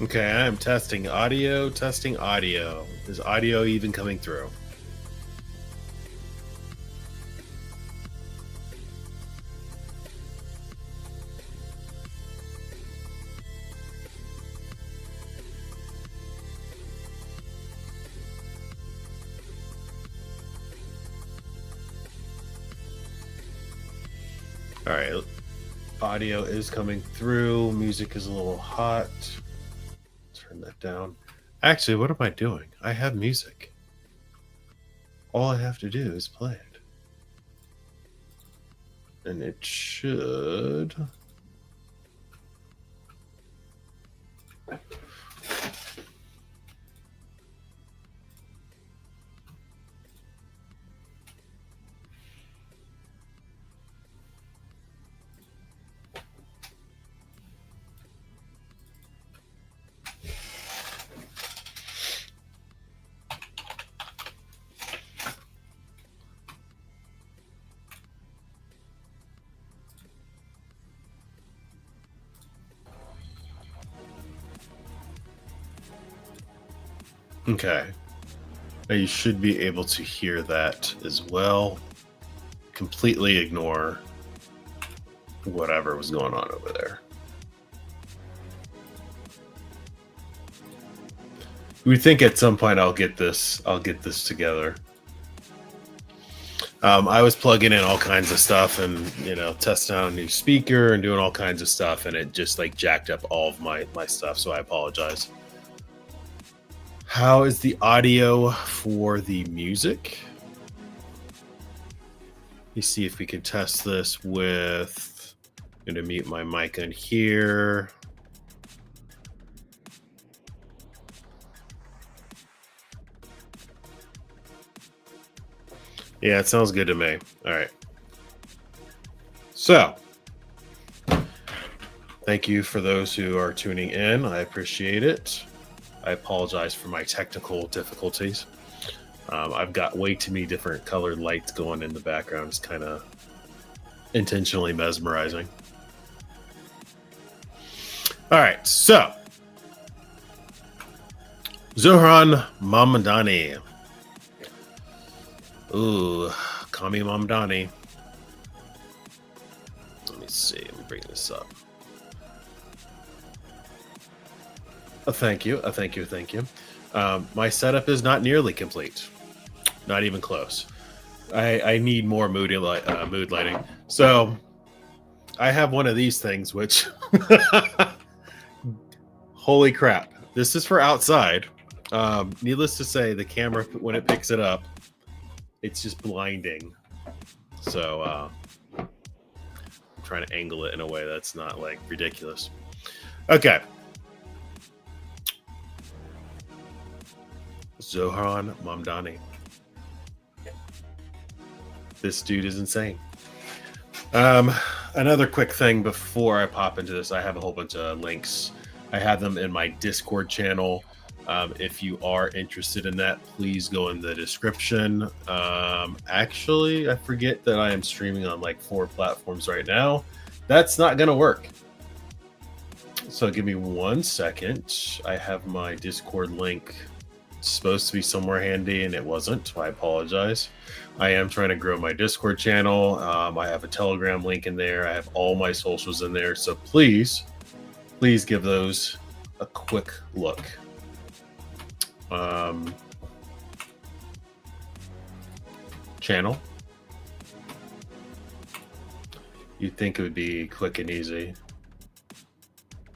Okay, I'm testing audio, testing audio. Is audio even coming through? All right, audio is coming through. Music is a little hot. Turn that down. Actually, what am I doing? I have music. All I have to do is play it. And it should. Okay. Now you should be able to hear that as well. Completely ignore whatever was going on over there. We think at some point I'll get this together. I was plugging in all kinds of stuff and testing out a new speaker and doing all kinds of stuff, and it just like jacked up all of my stuff, so I apologize. How is the audio for the music? Let me see if we can test this with, I'm going to mute my mic on here. Yeah, it sounds good to me. All right. So, thank you for those who are tuning in. I appreciate it. I apologize for my technical difficulties. I've got way too many different colored lights going in the background. It's kind of intentionally mesmerizing. All right, so Zohran Mamdani. Ooh, Kami Mamdani. Let me see. Let me bring this up. Thank you. Thank you. My setup is not nearly complete. Not even close. I need more mood lighting. So I have one of these things, which holy crap. This is for outside. Needless to say, the camera, when it picks it up, it's just blinding. So I'm trying to angle it in a way that's not like ridiculous. Okay. Zohran Mamdani. This dude is insane. Another quick thing before I pop into this, I have a whole bunch of links. I have them in my Discord channel. If you are interested in that, please go in the description. Actually, I forget that I am streaming on like 4 platforms right now. That's not going to work. So give me 1 second. I have my Discord link. It's supposed to be somewhere handy, and it wasn't, so I apologize. I am trying to grow my Discord channel. I have a Telegram link in there. I have all my socials in there. So please give those a quick look. Channel. You'd think it would be quick and easy.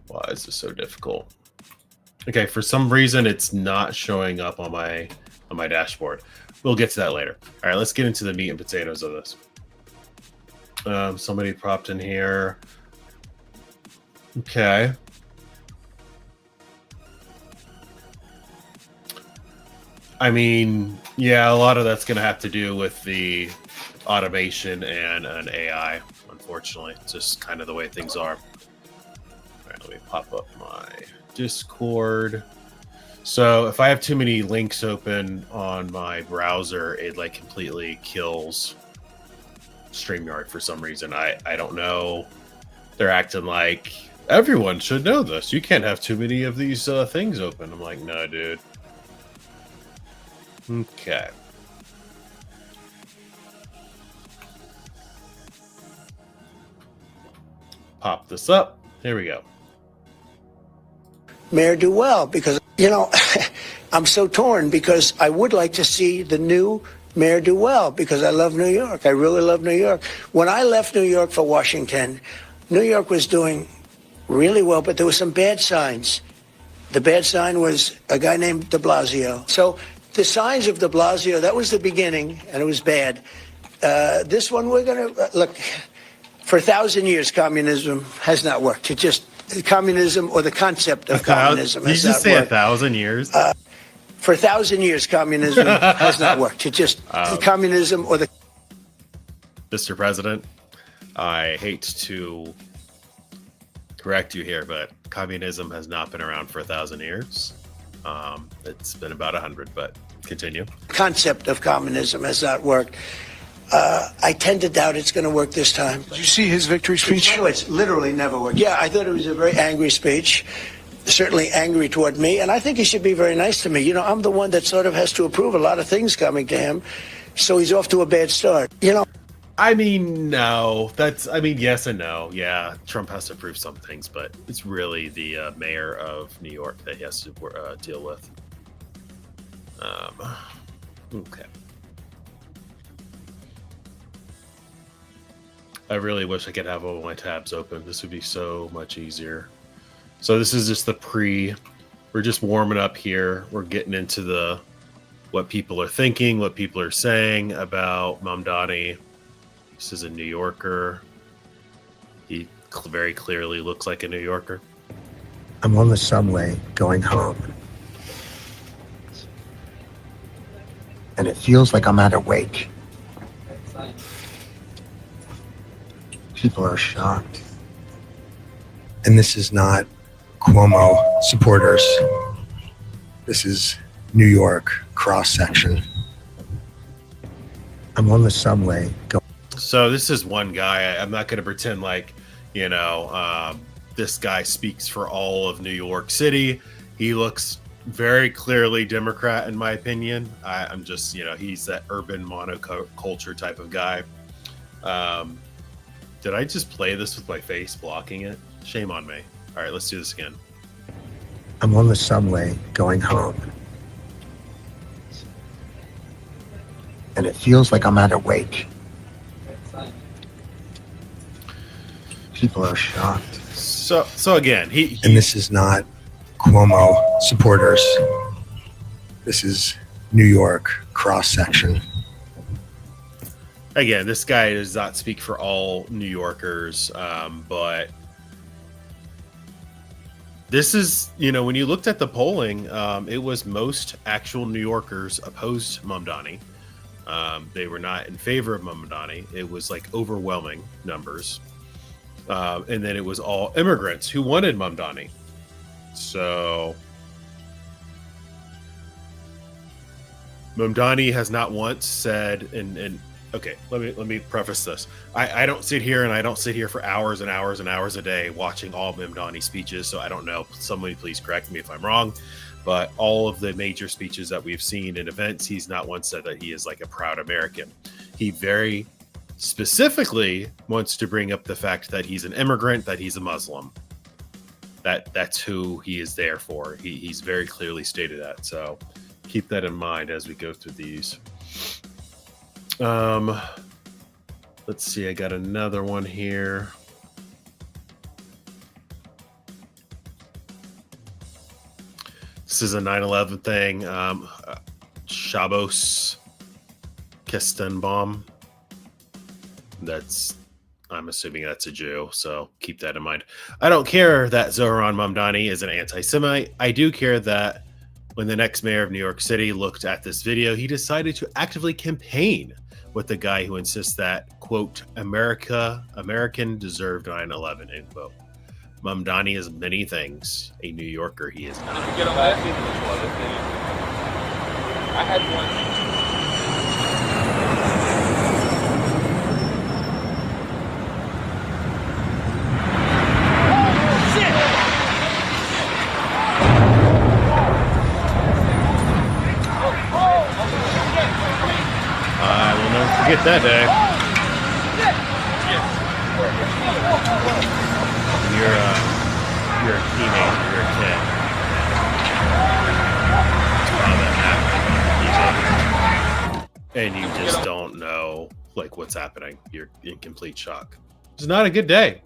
Why is this so difficult? Okay, for some reason it's not showing up on my dashboard. We'll get to that later. All right, let's get into the meat and potatoes of this. Somebody popped in here. Okay. I mean, yeah, a lot of that's going to have to do with the automation and an AI, unfortunately. It's just kind of the way things are. All right, let me pop up my Discord. So if I have too many links open on my browser, it like completely kills StreamYard for some reason. I don't know. They're acting like Everyone should know this. You can't have too many of these things open. I'm like, no, dude. Okay. Pop this up. Here we go. Mayor do well because, you know, I'm so torn because I would like to see the new mayor do well because I love New York. I really love New York. When I left New York for Washington, New York was doing really well, but there were some bad signs. The bad sign was a guy named de Blasio. So the signs of de Blasio, that was the beginning, and it was bad. This one, we're going to, look, for 1,000 years, communism has not worked. It just, communism or the concept of communism has not worked. Did you just say 1,000 years? For 1,000 years, communism has not worked. It just, communism or the... Mr. President, I hate to correct you here, but communism has not been around for 1,000 years. It's been about 100, but continue. Concept of communism has not worked. I tend to doubt it's going to work this time. Did you see his victory speech? It's literally never worked. Yeah, I thought it was a very angry speech, certainly angry toward me, and I think he should be very nice to me. You know, I'm the one that sort of has to approve a lot of things coming to him, so he's off to a bad start. You know, I mean, no. Yes and no. Yeah, Trump has to approve some things, but it's really the mayor of New York that he has to deal with. Okay. I really wish I could have all my tabs open. This would be so much easier. So this is just the we're just warming up here. We're getting into what people are thinking, what people are saying about Mamdani. This is a New Yorker. He very clearly looks like a New Yorker. I'm on the subway going home. And it feels like I'm at a wake. People are shocked. And this is not Cuomo supporters. This is New York cross-section. I'm on the subway going. So this is one guy. I'm not going to pretend like, this guy speaks for all of New York City. He looks very clearly Democrat, in my opinion. I'm just, he's that urban monoculture type of guy. Did I just play this with my face blocking it? Shame on me. All right, let's do this again. I'm on the subway going home. And it feels like I'm at a wake. People are shocked. So again, and this is not Cuomo supporters. This is New York cross-section. Again, this guy does not speak for all New Yorkers, but this is, when you looked at the polling, it was most actual New Yorkers opposed Mamdani. They were not in favor of Mamdani. It was like overwhelming numbers. And then it was all immigrants who wanted Mamdani. So Mamdani has not once said, and okay, let me preface this. I don't sit here for hours and hours and hours a day watching all Mamdani speeches, so I don't know. Somebody please correct me if I'm wrong. But all of the major speeches that we've seen in events, he's not once said that he is like a proud American. He very specifically wants to bring up the fact that he's an immigrant, that he's a Muslim. That's who he is there for. He's very clearly stated that. So keep that in mind as we go through these. Let's see. I got another one here. This is a 9/11 thing. Shabbos Kestenbaum. I'm assuming that's a Jew, so keep that in mind. I don't care that Zohran Mamdani is an anti-Semite. I do care that when the next mayor of New York City looked at this video, he decided to actively campaign with the guy who insists that, quote, American deserved 9/11, end quote. Mamdani is many things. A New Yorker, he is not. Did you get a last season? I had one. Forget that day. You're a teenager, you're a kid. And you just don't know like what's happening. You're in complete shock. It's not a good day.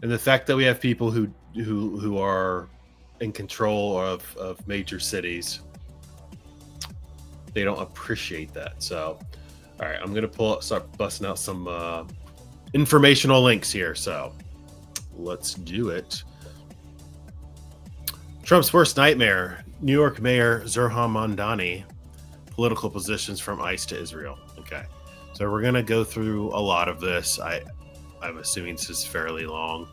And the fact that we have people who are in control of major cities, they don't appreciate that. So, all right, I'm gonna start busting out some informational links here. So, let's do it. Trump's worst nightmare: New York Mayor Zohran Mamdani, political positions from ICE to Israel. Okay, so we're gonna go through a lot of this. I'm assuming this is fairly long.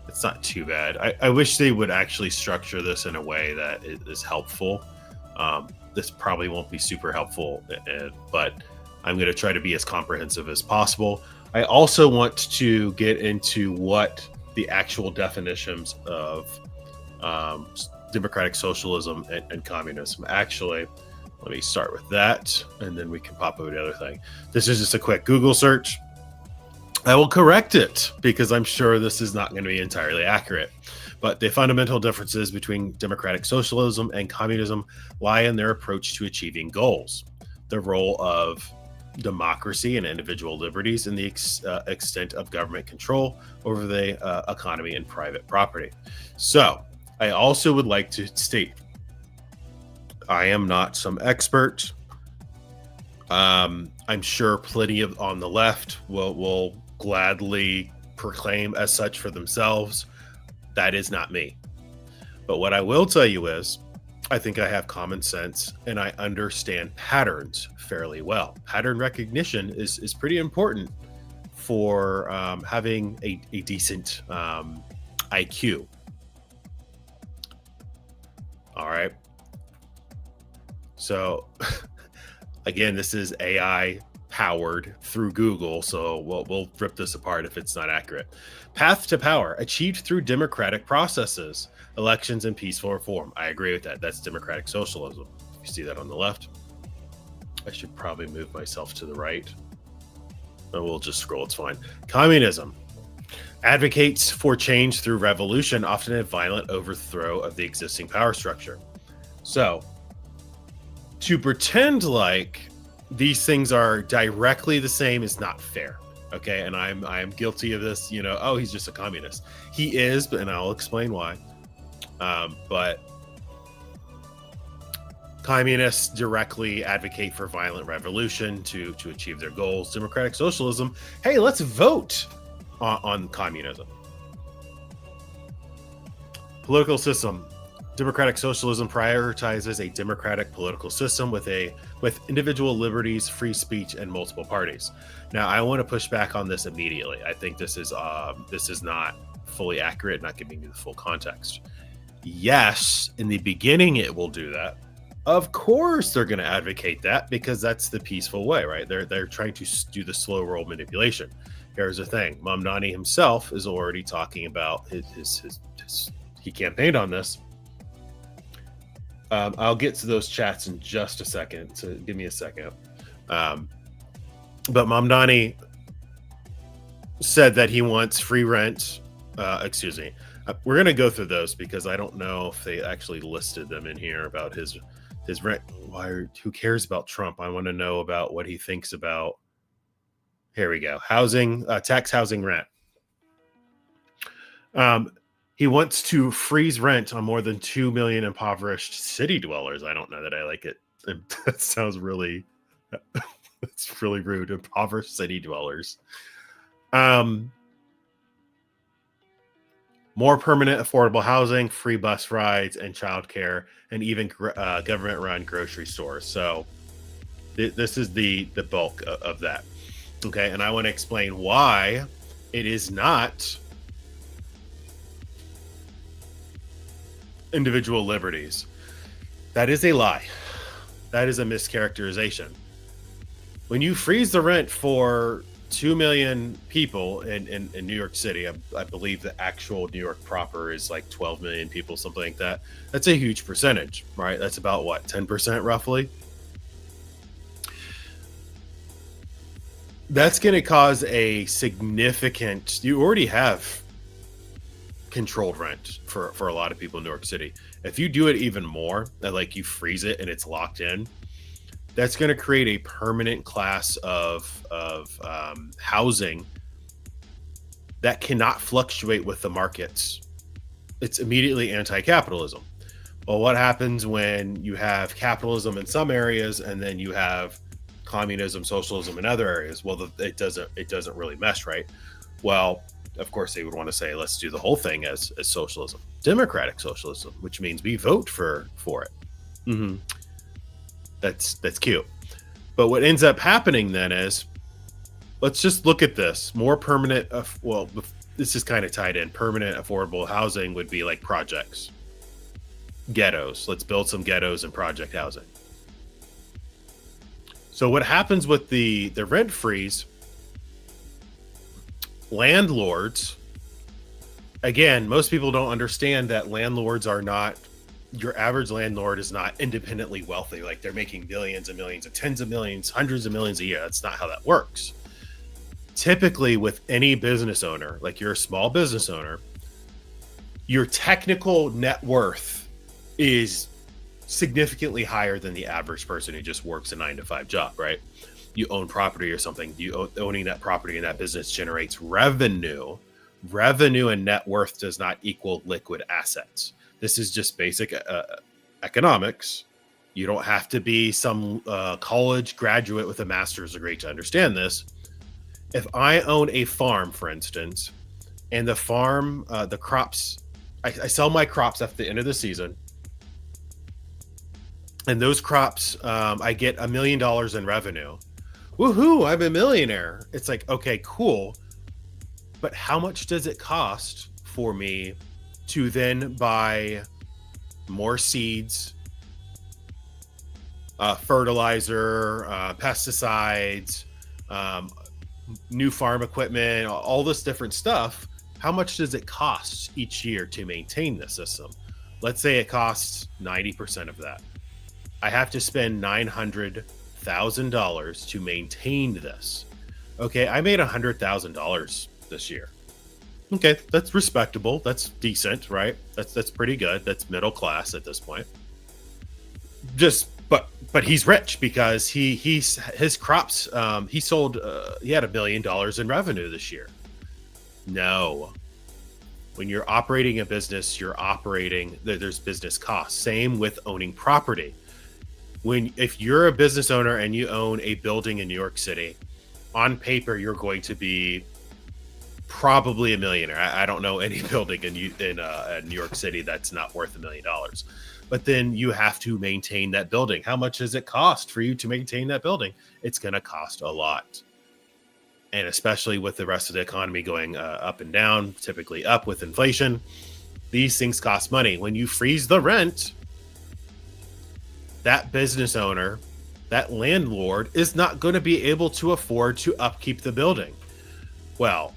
It's not too bad. I wish they would actually structure this in a way that is helpful. This probably won't be super helpful, but I'm going to try to be as comprehensive as possible. I also want to get into what the actual definitions of democratic socialism and communism. Actually, let me start with that, and then we can pop over the other thing. This is just a quick Google search. I will correct it because I'm sure this is not going to be entirely accurate. But the fundamental differences between democratic socialism and communism lie in their approach to achieving goals, the role of democracy and individual liberties, and the extent of government control over the economy and private property. So I also would like to state, I am not some expert. I'm sure plenty of on the left will gladly proclaim as such for themselves. That is not me. But what I will tell you is, I think I have common sense and I understand patterns fairly well. Pattern recognition is pretty important for having a decent IQ. All right. So again, this is AI powered through Google, so we'll rip this apart if it's not accurate. Path to power achieved through democratic processes, elections, and peaceful reform. I agree with that. That's democratic socialism. You see that on the left. I should probably move myself to the right. Or we'll just scroll, it's fine. Communism advocates for change through revolution, often a violent overthrow of the existing power structure. So, to pretend like these things are directly the same is not fair. Okay, and I am guilty of this. You know, oh, he's just a communist. He is, and I'll explain why. But communists directly advocate for violent revolution to achieve their goals. Democratic socialism, hey, let's vote on communism. Political system. Democratic socialism prioritizes a democratic political system with individual liberties, free speech, and multiple parties. Now, I want to push back on this immediately. I think this is not fully accurate, not giving you the full context. Yes, in the beginning it will do that. Of course, they're going to advocate that because that's the peaceful way, right? They're trying to do the slow roll manipulation. Here's the thing: Mamdani himself is already talking about he campaigned on this. I'll get to those chats in just a second, so give me a second. But Mamdani said that he wants free rent. Excuse me. We're going to go through those because I don't know if they actually listed them in here about his rent. Who cares about Trump? I want to know about what he thinks about. Here we go. Housing, tax, housing, rent. He wants to freeze rent on more than 2 million impoverished city dwellers. I don't know that I like it. That sounds really, it's really rude. Impoverished city dwellers. More permanent affordable housing, free bus rides, and childcare, and even government-run grocery stores. So this is the bulk of that. Okay, and I want to explain why it is not individual liberties. That is a lie. That is a mischaracterization. When you freeze the rent for 2 million people in New York City, I believe the actual New York proper is like 12 million people, something like that. That's a huge percentage, right? That's about what, 10% roughly? That's going to cause a significant. You already have controlled rent for a lot of people in New York City. If you do it even more, like you freeze it and it's locked in, that's going to create a permanent class of housing that cannot fluctuate with the markets. It's immediately anti-capitalism. Well, what happens when you have capitalism in some areas and then you have communism, socialism in other areas? Well, it doesn't really mesh, right? Well, of course, they would want to say, let's do the whole thing as socialism, democratic socialism, which means we vote for it. Mm-hmm. That's cute. But what ends up happening then is, let's just look at this. More permanent, well, this is kind of tied in. Permanent affordable housing would be like projects. Ghettos. Let's build some ghettos and project housing. So what happens with the rent freeze, landlords, again, most people don't understand that landlords are not, your average landlord is not independently wealthy. Like they're making millions and millions and tens of millions, hundreds of millions a year. That's not how that works. Typically with any business owner, like you're a small business owner, your technical net worth is significantly higher than the average person who just works a 9-to-5 job, right? You own property or something. Owning that property in that business generates revenue. Revenue and net worth does not equal liquid assets. This is just basic economics. You don't have to be some college graduate with a master's degree to understand this. If I own a farm, for instance, and the farm, the crops, I sell my crops at the end of the season, and those crops, I get $1 million in revenue. Woohoo, I'm a millionaire. It's like, okay, cool. But how much does it cost for me to then buy more seeds, fertilizer, pesticides, new farm equipment, all this different stuff? How much does it cost each year to maintain the system? Let's say it costs 90% of that. I have to spend $900,000 to maintain this. Okay, I made $100,000 this year. Okay, that's respectable. That's decent, right? That's pretty good. That's middle class at this point. But he's rich because his crops, he sold, he had $1 billion in revenue this year. No. When you're operating a business, there's business costs. Same with owning property. If you're a business owner and you own a building in New York City, on paper, you're going to be probably a millionaire. I don't know any building in New York City that's not worth $1 million. But then you have to maintain that building. How much does it cost for you to maintain that building? It's going to cost a lot. And especially with the rest of the economy going up and down, typically up with inflation, these things cost money. When you freeze the rent, that business owner, that landlord is not going to be able to afford to upkeep the building. Well,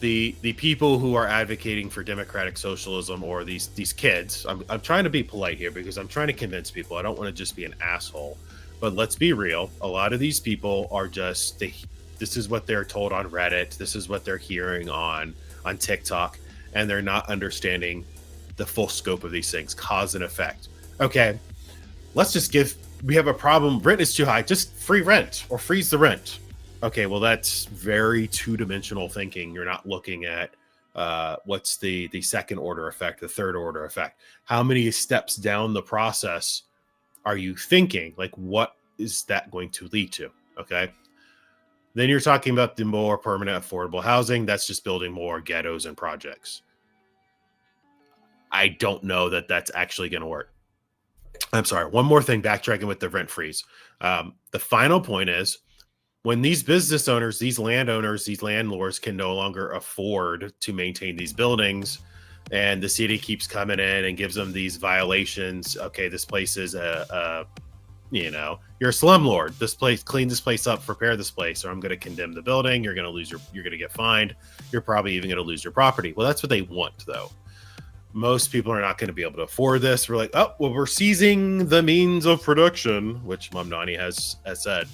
the people who are advocating for democratic socialism, or these kids, I'm trying to be polite here because I'm trying to convince people. I don't want to just be an asshole, but let's be real. A lot of these people are just, this is what they're told on Reddit. This is what they're hearing on TikTok, and they're not understanding the full scope of these things, cause and effect. Okay, we have a problem. Rent is too high. Just free rent or freeze the rent. Okay, well, that's very two-dimensional thinking. You're not looking at what's the second order effect, the third order effect. How many steps down the process are you thinking? Like, what is that going to lead to? Okay. Then you're talking about the more permanent affordable housing. That's just building more ghettos and projects. I don't know that that's actually going to work. I'm sorry. One more thing, backtracking with the rent freeze. The final point is, when these business owners, these landowners, these landlords can no longer afford to maintain these buildings, and the city keeps coming in and gives them these violations. Okay, this place is you're a slumlord. This place, clean this place up, repair this place, or I'm going to condemn the building. You're going to get fined. You're probably even going to lose your property. Well, that's what they want, though. Most people are not going to be able to afford this. We're like, oh, well, we're seizing the means of production, which Mamdani has said.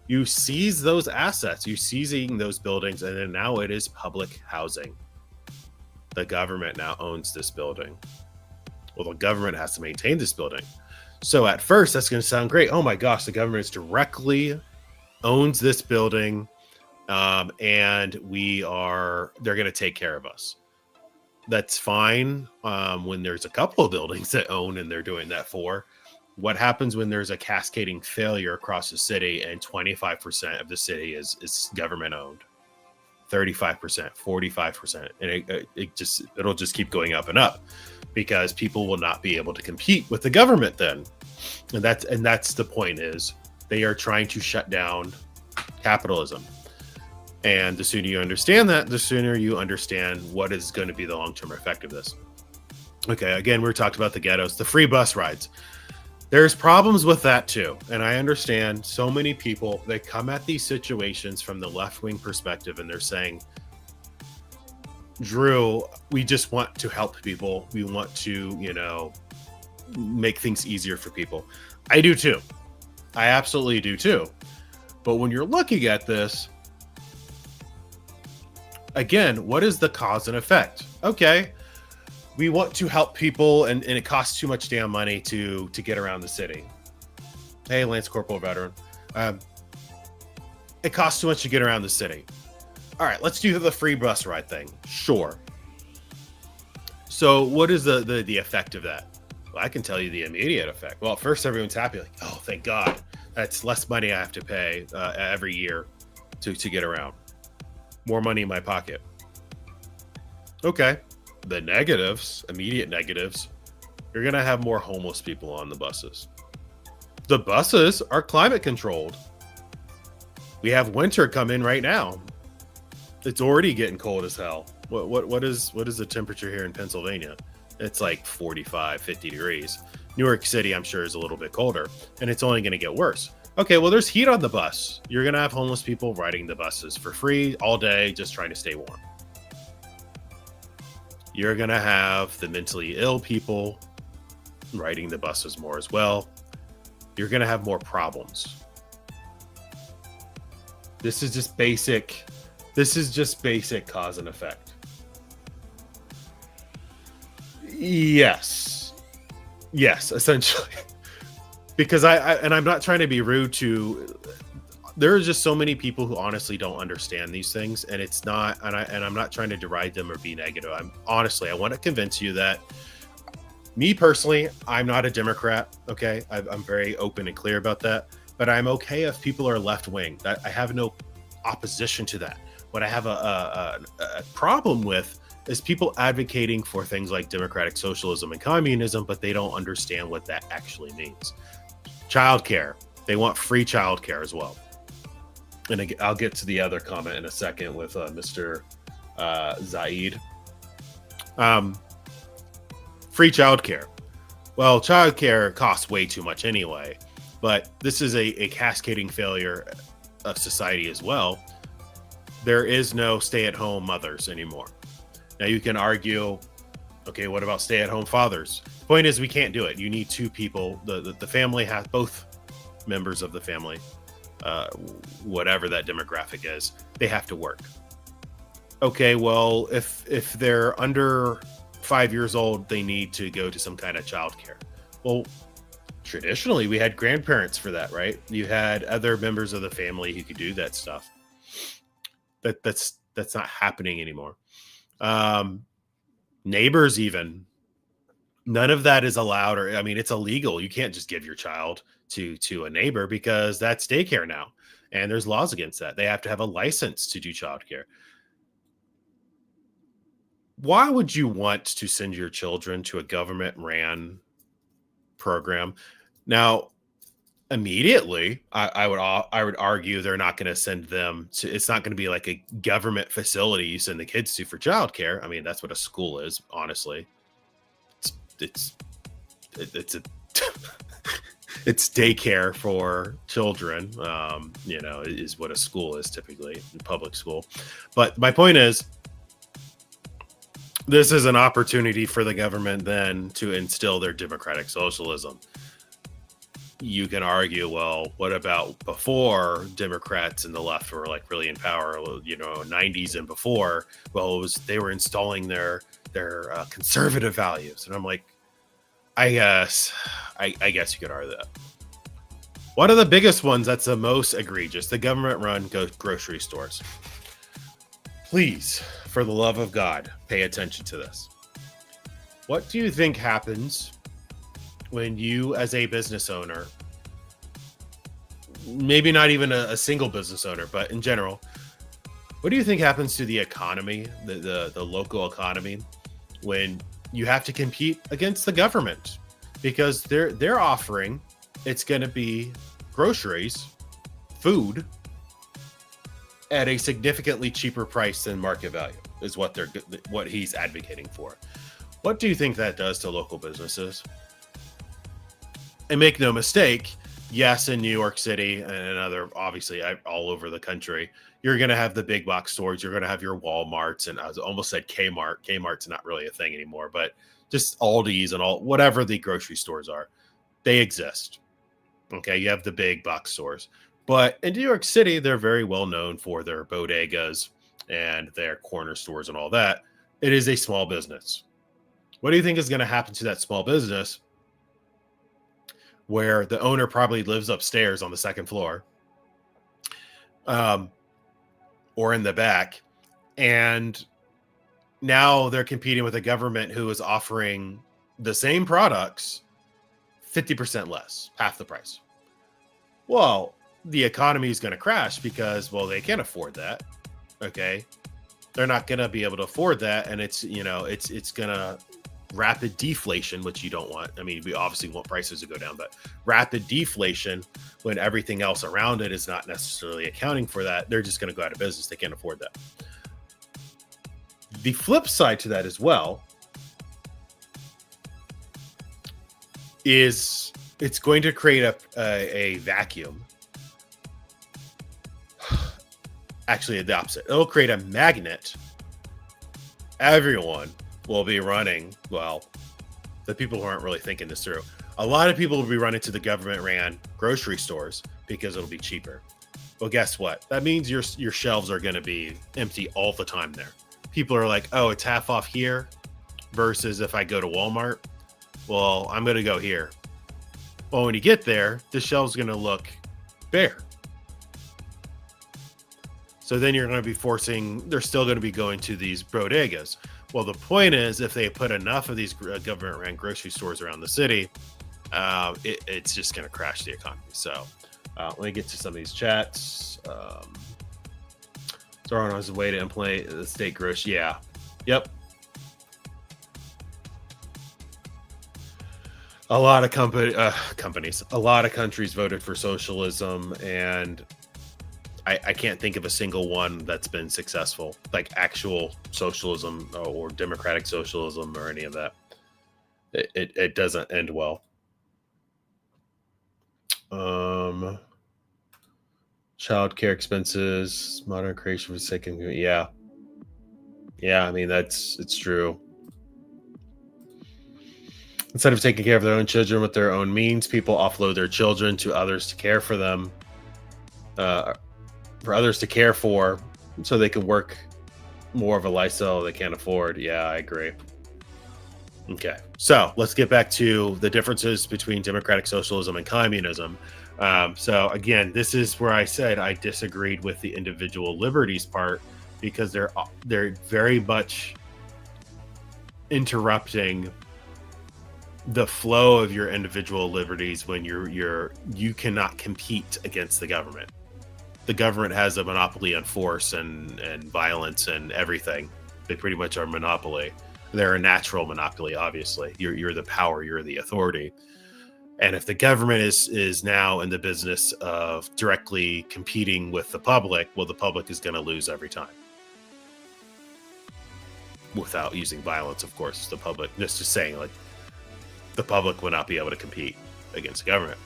You seize those assets, you seizing those buildings, and then now it is public housing. The government now owns this building. Well, the government has to maintain this building. So at first, that's going to sound great. Oh my gosh, the government directly owns this building, and they're going to take care of us. That's fine when there's a couple of buildings that own and they're doing that for. What happens when there's a cascading failure across the city and 25% of the city is government owned, 35%, 45%, and it'll just keep going up and up because people will not be able to compete with the government then. And that's the point, is they are trying to shut down capitalism. And the sooner you understand that, the sooner you understand what is going to be the long-term effect of this. Okay, again, we talked about the ghettos, the free bus rides. There's problems with that too. And I understand so many people, they come at these situations from the left-wing perspective and they're saying, Drew, we just want to help people. We want to, make things easier for people. I do too. I absolutely do too. But when you're looking at this, again, what is the cause and effect? Okay, we want to help people, and it costs too much damn money to get around the city. Hey, Lance Corporal veteran. It costs too much to get around the city. All right, let's do the free bus ride thing. Sure. So what is the effect of that? Well, I can tell you the immediate effect. Well, at first everyone's happy, like, oh, thank God. That's less money I have to pay every year to get around. More money in my pocket. Okay. The negatives, immediate negatives, you're going to have more homeless people on the buses. The buses are climate controlled. We have winter coming right now. It's already getting cold as hell. What is the temperature here in Pennsylvania? It's like 45, 50 degrees. New York City, I'm sure, is a little bit colder, and it's only going to get worse. Okay, well, there's heat on the bus. You're going to have homeless people riding the buses for free all day, just trying to stay warm. You're going to have the mentally ill people riding the buses more as well. You're going to have more problems. This is just basic cause and effect. Yes, essentially. Because I'm not trying to be rude to, there are just so many people who honestly don't understand these things, and it's not, and I'm not trying to deride them or be negative. I want to convince you that me personally, I'm not a Democrat. Okay. I'm very open and clear about that, but I'm okay if people are left wing. I have no opposition to that. What I have a problem with is people advocating for things like democratic socialism and communism, but they don't understand what that actually means. Childcare. They want free childcare as well. And I'll get to the other comment in a second with Mr. Zaid. Free childcare. Well, childcare costs way too much anyway, but this is a cascading failure of society as well. There is no stay-at-home mothers anymore. Now you can argue, okay, what about stay-at-home fathers? The point is, we can't do it. You need two people. The family has both members of the family, whatever that demographic is, they have to work. Okay, well, if they're under 5 years old, they need to go to some kind of childcare. Well, traditionally, we had grandparents for that, right? You had other members of the family who could do that stuff. That's not happening anymore. Neighbors, even, none of that is allowed, or it's illegal. You can't just give your child to a neighbor because that's daycare now, and there's laws against that. They have to have a license to do childcare. Why would you want to send your children to a government-ran program? Now, immediately, I would argue they're not going to send them to. It's not going to be like a government facility you send the kids to for childcare. That's what a school is. Honestly, it's it's daycare for children. Is what a school is typically, in public school. But my point is, this is an opportunity for the government then to instill their democratic socialism. you can argue, well, what about before Democrats and the left were like really in power, 90s and before? Well, they were installing their conservative values. And I'm like, I guess you could argue that. One of the biggest ones that's the most egregious, the government-run grocery stores. Please, for the love of God, pay attention to this. What do you think happens when you, as a business owner, maybe not even a single business owner, but in general, what do you think happens to the economy, the local economy, when you have to compete against the government? Because they're offering, it's going to be groceries, food, at a significantly cheaper price than market value is what he's advocating for. What do you think that does to local businesses? And make no mistake, yes, in New York City and other, obviously, all over the country, you're going to have the big box stores. You're going to have your Walmarts, and I almost said Kmart. Kmart's not really a thing anymore, but just Aldi's and whatever the grocery stores are, they exist. Okay, you have the big box stores. But in New York City, they're very well known for their bodegas and their corner stores and all that. It is a small business. What do you think is going to happen to that small business where the owner probably lives upstairs on the second floor or in the back, and now they're competing with a government who is offering the same products 50% less, half the price? Well, the economy is going to crash because, well, they can't afford that. Okay. They're not going to be able to afford that. And it's going to rapid deflation, which you don't want. I mean, we obviously want prices to go down, but rapid deflation when everything else around it is not necessarily accounting for that, they're just going to go out of business. They can't afford that. The flip side to that as well is it's going to create a vacuum. Actually, the opposite. It'll create a magnet. Everyone will be running. Well, the people who aren't really thinking this through. A lot of people will be running to the government-ran grocery stores because it'll be cheaper. Well, guess what? That means your shelves are going to be empty all the time there. People are like, oh, it's half off here versus if I go to Walmart. Well, I'm going to go here. Well, when you get there, the shelf's going to look bare. So then you're going to be they're still going to be going to these bodegas. Well, the point is, if they put enough of these government-run grocery stores around the city, it's just going to crash the economy. So let me get to some of these chats. Zohran has a way to implement the state grocery. Yeah. Yep. A lot of companies, a lot of countries voted for socialism, and I can't think of a single one that's been successful, like actual socialism or democratic socialism or any of that. It doesn't end well. Child care expenses, modern creation for second. Yeah. I mean, it's true. Instead of taking care of their own children with their own means, people offload their children to others to care for them. For others to care for, so they can work more of a lifestyle they can't afford. Yeah, I agree. Okay, so let's get back to the differences between democratic socialism and communism. So again, this is where I said I disagreed with the individual liberties part, because they're very much interrupting the flow of your individual liberties when you cannot compete against the government. The government has a monopoly on force and violence and everything. They pretty much are a monopoly. They're a natural monopoly, obviously. You're the power, you're the authority. And if the government is now in the business of directly competing with the public, well, the public is going to lose every time. Without using violence, of course. The public, just saying, like, the public will not be able to compete against the government.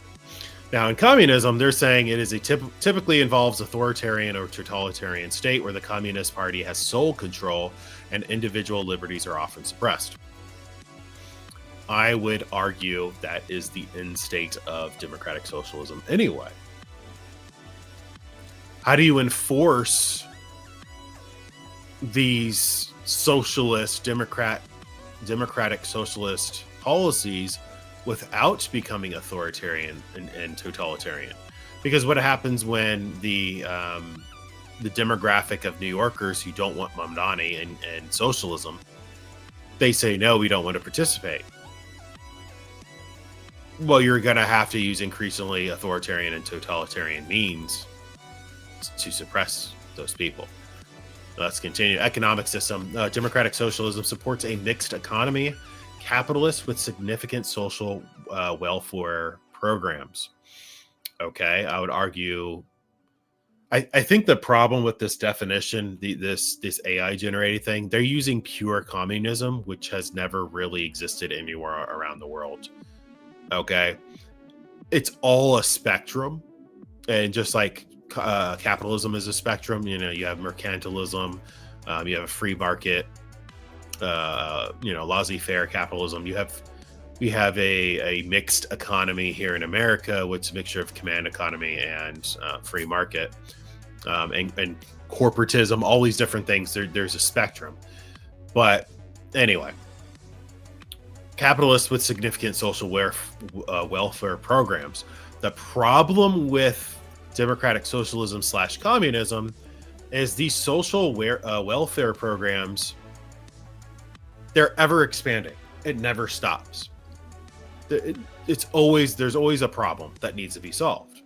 Now, in communism, they're saying it is typically involves authoritarian or totalitarian state where the Communist Party has sole control and individual liberties are often suppressed. I would argue that is the end state of democratic socialism anyway. How do you enforce these socialist, democratic socialist policies without becoming authoritarian and totalitarian? Because what happens when the demographic of New Yorkers who don't want Mamdani and socialism, they say, no, we don't want to participate. Well, you're going to have to use increasingly authoritarian and totalitarian means to suppress those people. Let's continue. Economic system. Democratic socialism supports a mixed economy, capitalist with significant social welfare programs. Okay, I would argue. I think the problem with this definition, this AI generated thing, they're using pure communism, which has never really existed anywhere around the world. Okay, it's all a spectrum, and just like capitalism is a spectrum, you know, you have mercantilism, you have a free market, you know, laissez-faire capitalism. We have a mixed economy here in America, which is a mixture of command economy and free market, and corporatism, all these different things. There's a spectrum. But anyway, capitalists with significant social welfare programs. The problem with democratic socialism / communism is these social welfare programs, they're ever expanding. It never stops. There's always a problem that needs to be solved,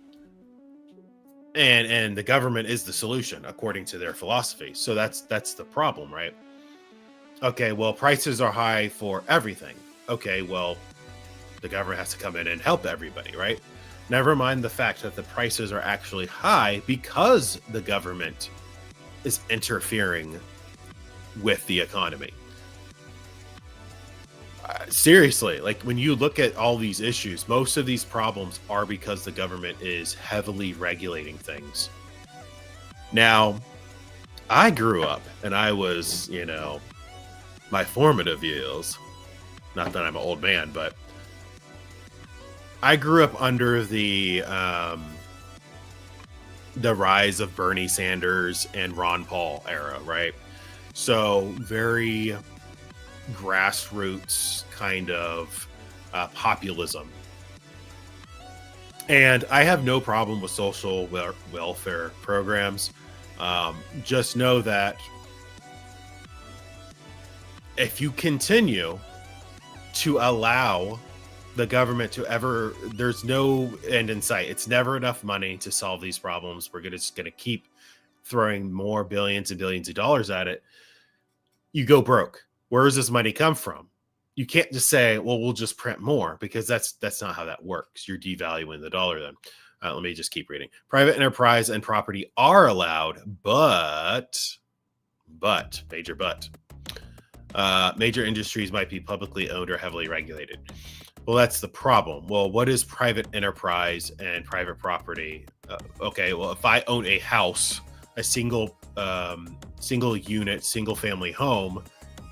and the government is the solution according to their philosophy. So that's the problem, right? Okay, well, prices are high for everything. Okay, well, the government has to come in and help everybody, right? Never mind the fact that the prices are actually high because the government is interfering with the economy. Seriously, like when you look at all these issues, most of these problems are because the government is heavily regulating things. Now, I grew up and I was, you know, my formative years, not that I'm an old man, but I grew up under the rise of Bernie Sanders and Ron Paul era, right? So very grassroots kind of populism. And I have no problem with social welfare programs. Just know that if you continue to allow the government to there's no end in sight. It's never enough money to solve these problems. We're just going to keep throwing more billions and billions of dollars at it. You go broke. Where does this money come from? You can't just say, well, we'll just print more, because that's not how that works. You're devaluing the dollar then. Let me just keep reading. Private enterprise and property are allowed, but major industries might be publicly owned or heavily regulated. Well, that's the problem. Well, what is private enterprise and private property? Okay, well, if I own a house, a single unit, single family home,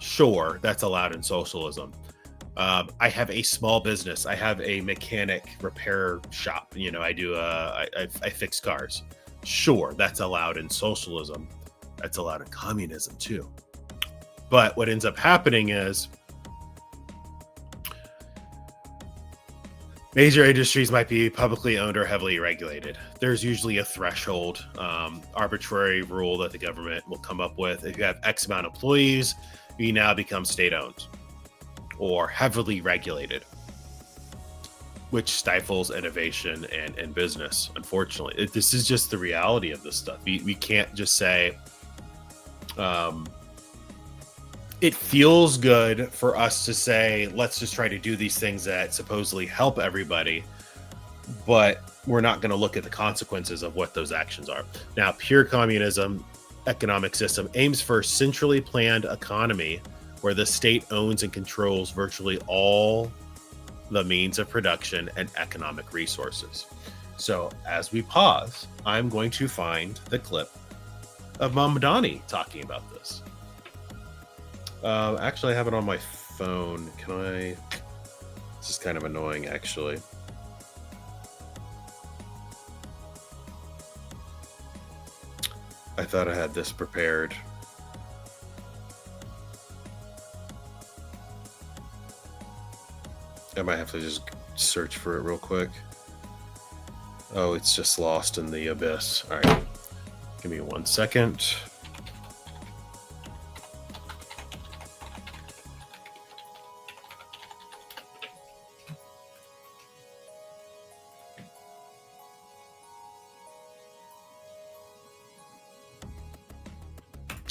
sure, that's allowed in socialism. I have a small business. I have a mechanic repair shop. You know, I fix cars. Sure, that's allowed in socialism. That's allowed in communism too. But what ends up happening is major industries might be publicly owned or heavily regulated. There's usually a threshold, arbitrary rule that the government will come up with. If you have X amount of employees, you now become state-owned or heavily regulated, which stifles innovation and business, unfortunately. This is just the reality of this stuff. We can't just say, it feels good for us to say, let's just try to do these things that supposedly help everybody, but we're not going to look at the consequences of what those actions are. Now, pure communism economic system aims for a centrally planned economy where the state owns and controls virtually all the means of production and economic resources. So as we pause, I'm going to find the clip of Mamdani talking about this. Actually, I have it on my phone. Can I This is kind of annoying, actually. I thought I had this prepared. I might have to just search for it real quick. Oh, it's just lost in the abyss. All right. Give me 1 second.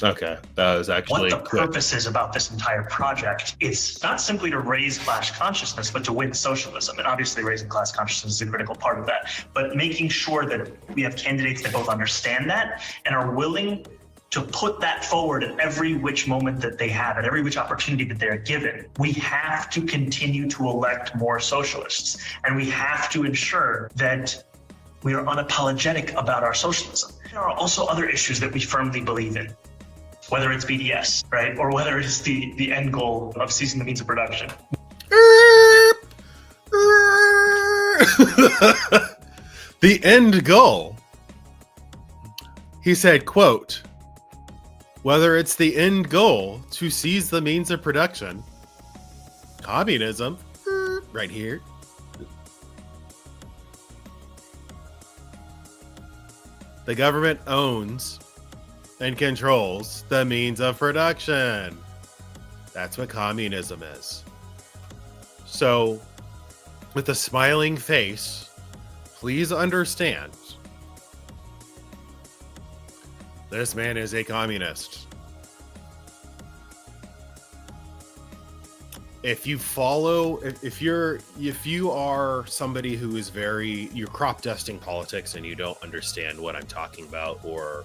Okay, that was actually what the purpose is about this entire project. It's not simply to raise class consciousness, but to win socialism. And obviously raising class consciousness is a critical part of that. But making sure that we have candidates that both understand that and are willing to put that forward at every which moment that they have, at every which opportunity that they're given. We have to continue to elect more socialists. And we have to ensure that we are unapologetic about our socialism. There are also other issues that we firmly believe in, whether it's BDS, right? Or whether it's the end goal of seizing the means of production. The end goal. He said, quote, whether it's the end goal to seize the means of production, communism, right here. The government owns and controls the means of production. That's what communism is. So, with a smiling face, please understand this man is a communist. If you follow, if you are somebody who is you're crop dusting politics and you don't understand what I'm talking about or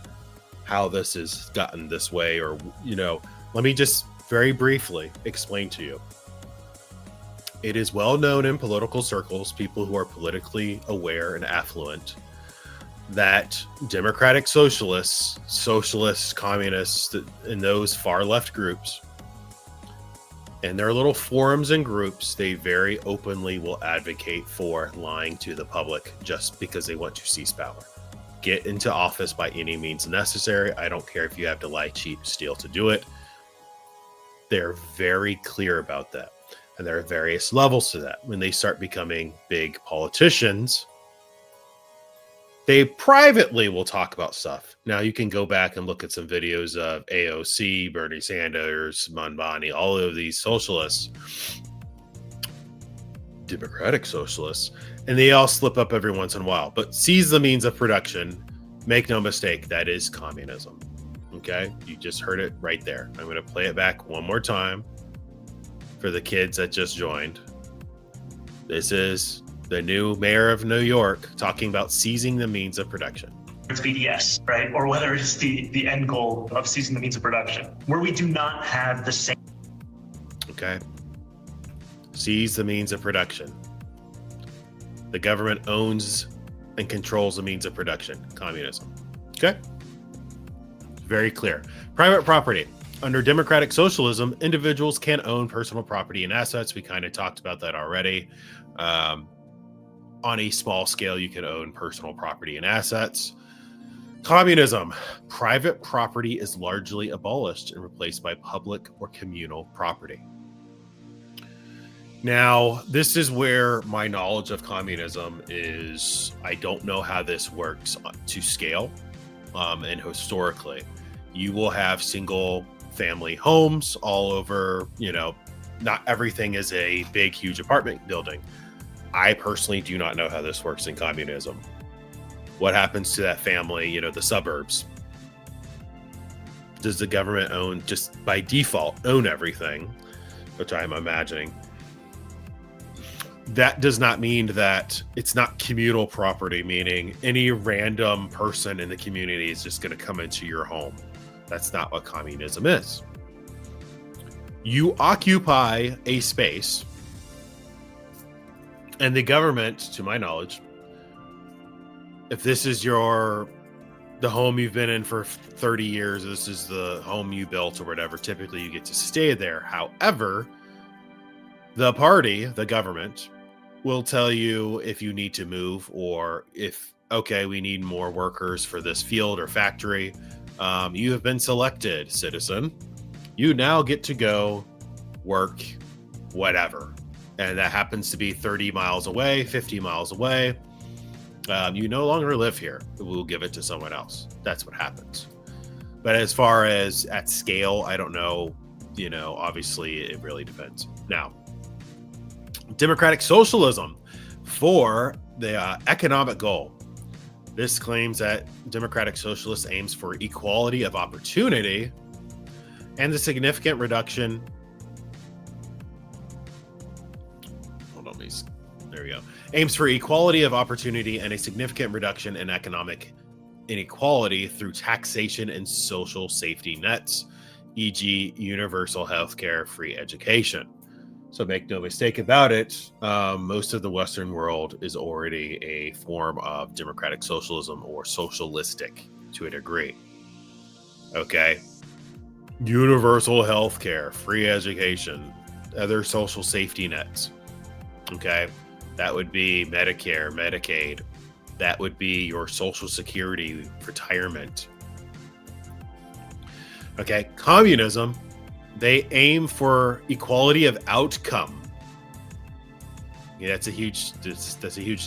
how this has gotten this way, or, let me just very briefly explain to you. It is well known in political circles, people who are politically aware and affluent, that democratic socialists, communists, and those far left groups, in their little forums and groups, they very openly will advocate for lying to the public just because they want to seize power. Get into office by any means necessary. I don't care if you have to lie, cheat, steal to do it. They're very clear about that. And there are various levels to that. When they start becoming big politicians, they privately will talk about stuff. Now, you can go back and look at some videos of AOC, Bernie Sanders, Mamdani, all of these socialists, democratic socialists, and they all slip up every once in a while. But seize the means of production, make no mistake, that is communism. Okay? You just heard it right there. I'm going to play it back one more time for the kids that just joined. This is the new mayor of New York talking about seizing the means of production. It's BDS, right? Or whether it's the end goal of seizing the means of production, where we do not have the same. Okay. Seize the means of production. The government owns and controls the means of production. Communism. Okay. Very clear. Private property. Under democratic socialism, individuals can own personal property and assets. We kind of talked about that already. On a small scale, you can own personal property and assets. Communism. Private property is largely abolished and replaced by public or communal property. Now, this is where my knowledge of communism is. I don't know how this works to scale. And historically, you will have single family homes all over, not everything is a big, huge apartment building. I personally do not know how this works in communism. What happens to that family, the suburbs? Does the government own, just by default, own everything? Which I'm imagining. That does not mean that it's not communal property, meaning any random person in the community is just going to come into your home. That's not what communism is. You occupy a space, and the government, to my knowledge, if this is the home you've been in for 30 years, this is the home you built or whatever, typically you get to stay there. However, The party, the government, will tell you if you need to move, or if, okay, we need more workers for this field or factory. You have been selected, citizen. You now get to go work whatever. And that happens to be 30 miles away, 50 miles away. You no longer live here. We'll give it to someone else. That's what happens. But as far as at scale, I don't know. Obviously, it really depends. Now, democratic socialism for the economic goal. This claims that democratic socialist aims for equality of opportunity and the significant reduction. Hold on, please. There we go. Aims for equality of opportunity and a significant reduction in economic inequality through taxation and social safety nets, e.g., universal health care, free education. So make no mistake about it, most of the Western world is already a form of democratic socialism or socialistic to a degree. Okay? Universal health care, free education, other social safety nets. Okay? That would be Medicare, Medicaid. That would be your Social Security, retirement. Okay? Communism, they aim for equality of outcome. Yeah, that's a huge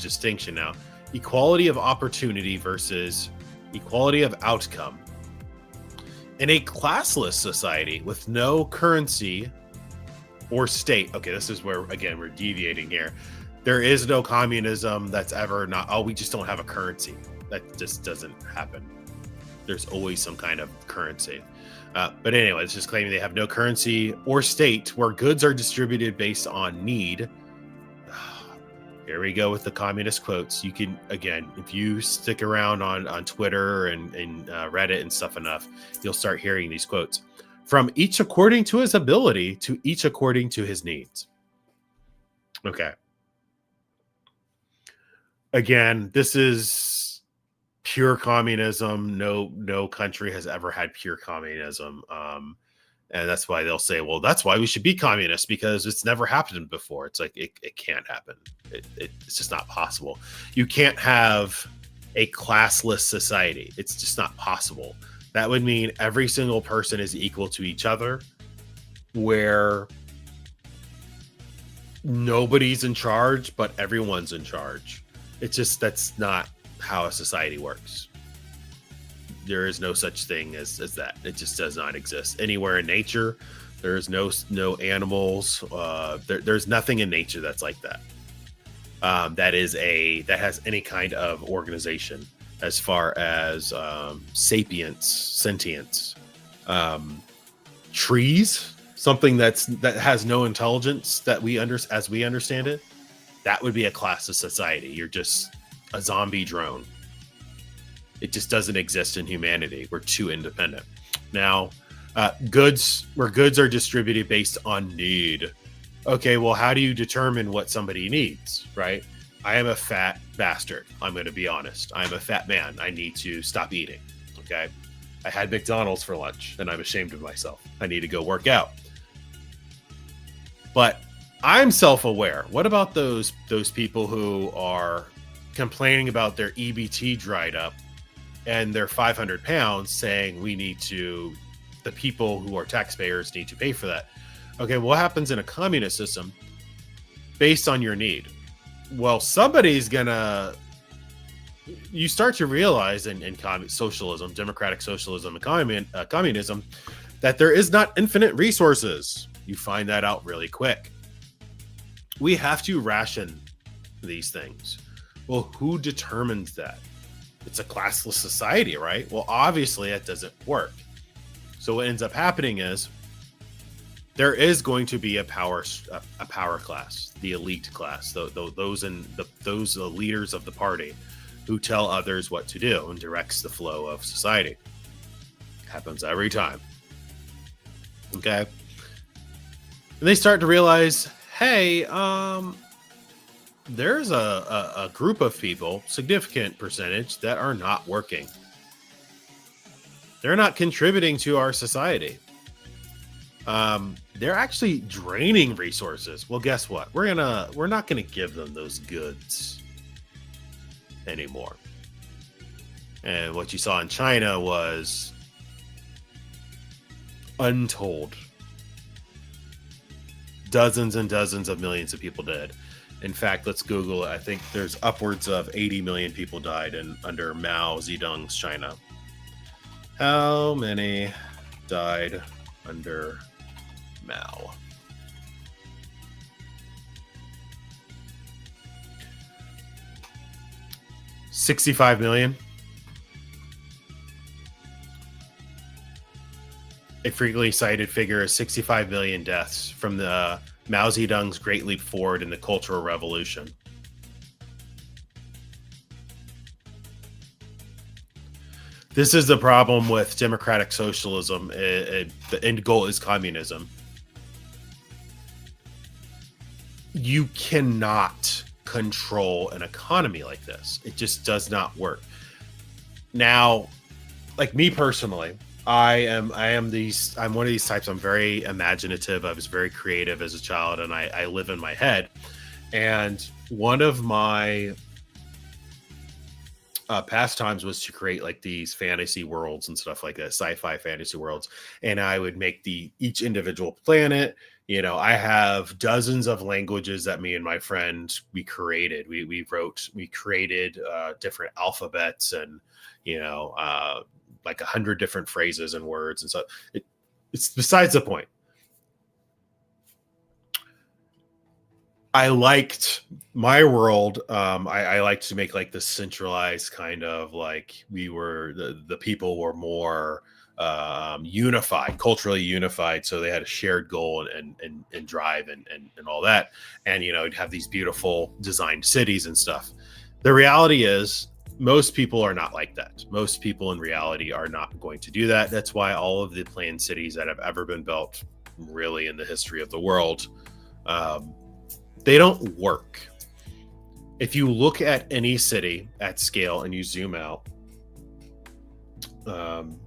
distinction now. Equality of opportunity versus equality of outcome. In a classless society with no currency or state. Okay, this is where, again, we're deviating here. There is no communism that's ever not, we just don't have a currency. That just doesn't happen. There's always some kind of currency. But anyway, it's just claiming they have no currency or state where goods are distributed based on need. Here we go with the communist quotes. You can, again, if you stick around on Twitter and Reddit and stuff enough, you'll start hearing these quotes. From each according to his ability to each according to his needs. Okay. Again, this is pure communism. No country has ever had pure communism. And that's why they'll say, well, that's why we should be communist, because it's never happened before. It's like, it can't happen. It's just not possible. You can't have a classless society. It's just not possible. That would mean every single person is equal to each other, where nobody's in charge, but everyone's in charge. It's just, that's not how a society works. There is no such thing as that. It just does not exist anywhere in nature. There's no animals. There's nothing in nature that's like that. That has any kind of organization as far as sentience. Trees, something that has no intelligence that as we understand it, that would be a class of society. You're just a zombie drone. It just doesn't exist in humanity. We're too independent. Now, goods are distributed based on need. Okay, well, how do you determine what somebody needs, right? I am a fat bastard. I'm going to be honest. I'm a fat man. I need to stop eating, okay? I had McDonald's for lunch, and I'm ashamed of myself. I need to go work out. But I'm self-aware. What about those people who are complaining about their EBT dried up and they're 500 pounds, saying the people who are taxpayers need to pay for that? Okay, what happens in a communist system based on your need? Well, you start to realize in socialism, democratic socialism, and communism, that there is not infinite resources. You find that out really quick. We have to ration these things. Well, who determines that? It's a classless society, right? Well, obviously it doesn't work. So what ends up happening is there is going to be a power class, the elite class, those leaders of the party who tell others what to do and directs the flow of society. Happens every time. Okay. And they start to realize, hey, there's a group of people, significant percentage, that are not working. They're not contributing to our society. they're actually draining resources. Well, guess what? We're not gonna give them those goods anymore. And what you saw in China was untold. Dozens and dozens of millions of people dead. In fact, let's Google it. I think there's upwards of 80 million people died under Mao Zedong's China. How many died under Mao? $65 million. A frequently cited figure is 65 million deaths from the Mao Zedong's Great Leap Forward in the Cultural Revolution. This is the problem with democratic socialism. The end goal is communism. You cannot control an economy like this. It just does not work. Now, like me personally, I'm one of these types. I'm very imaginative. I was very creative as a child, and I live in my head. And one of my pastimes was to create like these fantasy worlds and stuff like that, sci-fi fantasy worlds. And I would make each individual planet. You know, I have dozens of languages that me and my friend we created. We created different alphabets and like 100 different phrases and words and stuff. It's besides the point. I liked my world. I liked to make like this centralized kind of like the people were more unified, culturally unified. So they had a shared goal and drive and all that. And, you'd have these beautiful designed cities and stuff. The reality is most people are not like that. Most people in reality are not going to do that. That's why all of the planned cities that have ever been built really in the history of the world, they don't work. If you look at any city at scale and you zoom out, I'm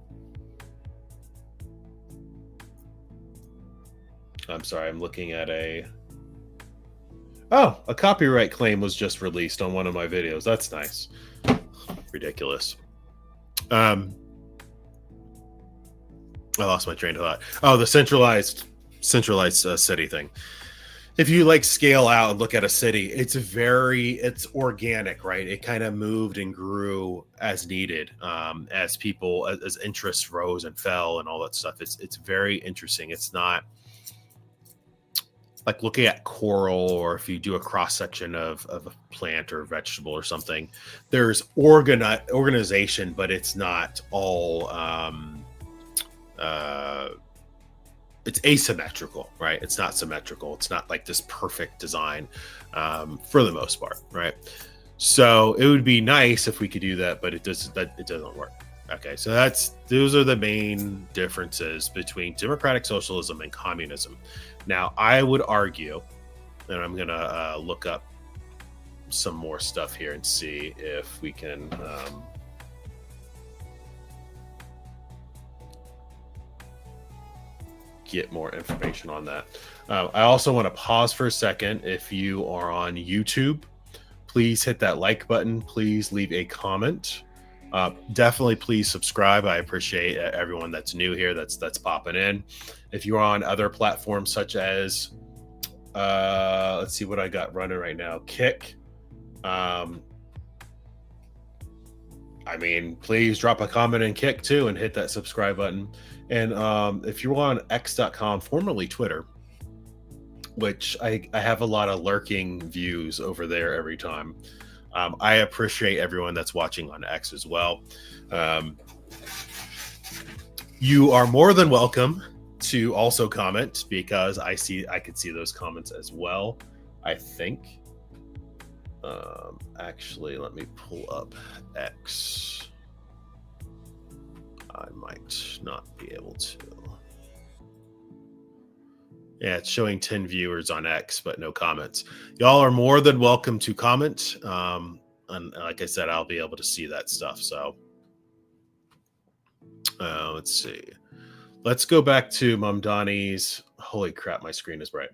sorry, I'm looking at a copyright claim was just released on one of my videos. That's nice. Ridiculous. I lost my train of thought. Oh, the centralized city thing. If you like scale out and look at a city, it's organic, right? It kind of moved and grew as needed, as interest rose and fell and all that stuff. It's very interesting. It's not like looking at coral, or if you do a cross section of a plant or vegetable or something, there's organization, but it's not all, it's asymmetrical, right? It's not symmetrical. It's not like this perfect design, for the most part, right? So it would be nice if we could do that, but it doesn't work. Okay, so those are the main differences between democratic socialism and communism. Now, I would argue, and I'm gonna look up some more stuff here and see if we can get more information on that. I also want to pause for a second. If you are on YouTube, please hit that like button. Please leave a comment. Definitely please subscribe. I appreciate everyone that's new here, that's popping in. If you're on other platforms such as let's see what I got running right now, Kick, please drop a comment in Kick too and hit that subscribe button. And if you're on x.com, formerly Twitter, which I have a lot of lurking views over there every time. I appreciate everyone that's watching on X as well. You are more than welcome to also comment, because I could see those comments as well, I think. Actually, let me pull up X. I might not be able to. Yeah, it's showing 10 viewers on X, but no comments. Y'all are more than welcome to comment. And like I said, I'll be able to see that stuff. So let's see. let's go back to Mamdani's. Holy crap, my screen is bright.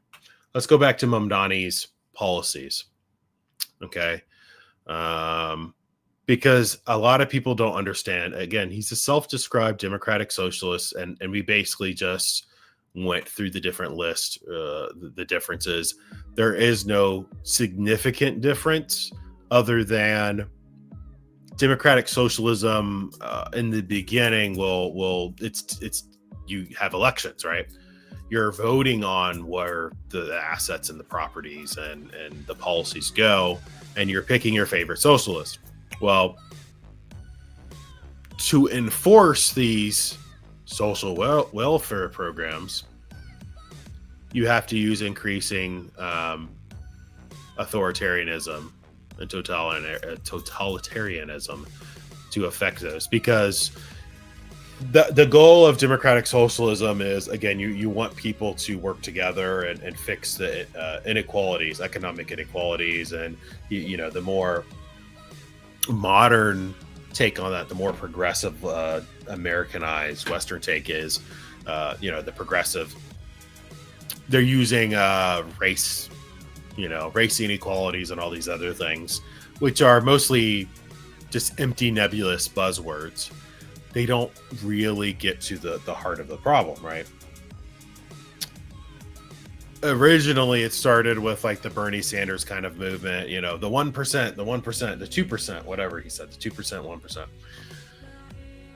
Let's go back to Mamdani's policies. Okay. Because a lot of people don't understand. Again, he's a self-described democratic socialist, and we basically just went through the different list, the differences. There is no significant difference other than democratic socialism in the beginning will it's you have elections, right? You're voting on where the assets and the properties and the policies go, and you're picking your favorite socialist. Well, to enforce these social welfare programs, you have to use increasing authoritarianism and totalitarianism to affect those, because the goal of democratic socialism is, again, you want people to work together and fix the inequalities, economic inequalities, and the more modern take on that, the more progressive Americanized Western take is, the progressive. They're using race inequalities and all these other things, which are mostly just empty, nebulous buzzwords. They don't really get to the heart of the problem, right? Originally, it started with like the Bernie Sanders kind of movement, the 1%, the 1%, the 2%, whatever he said, the 2%, 1%.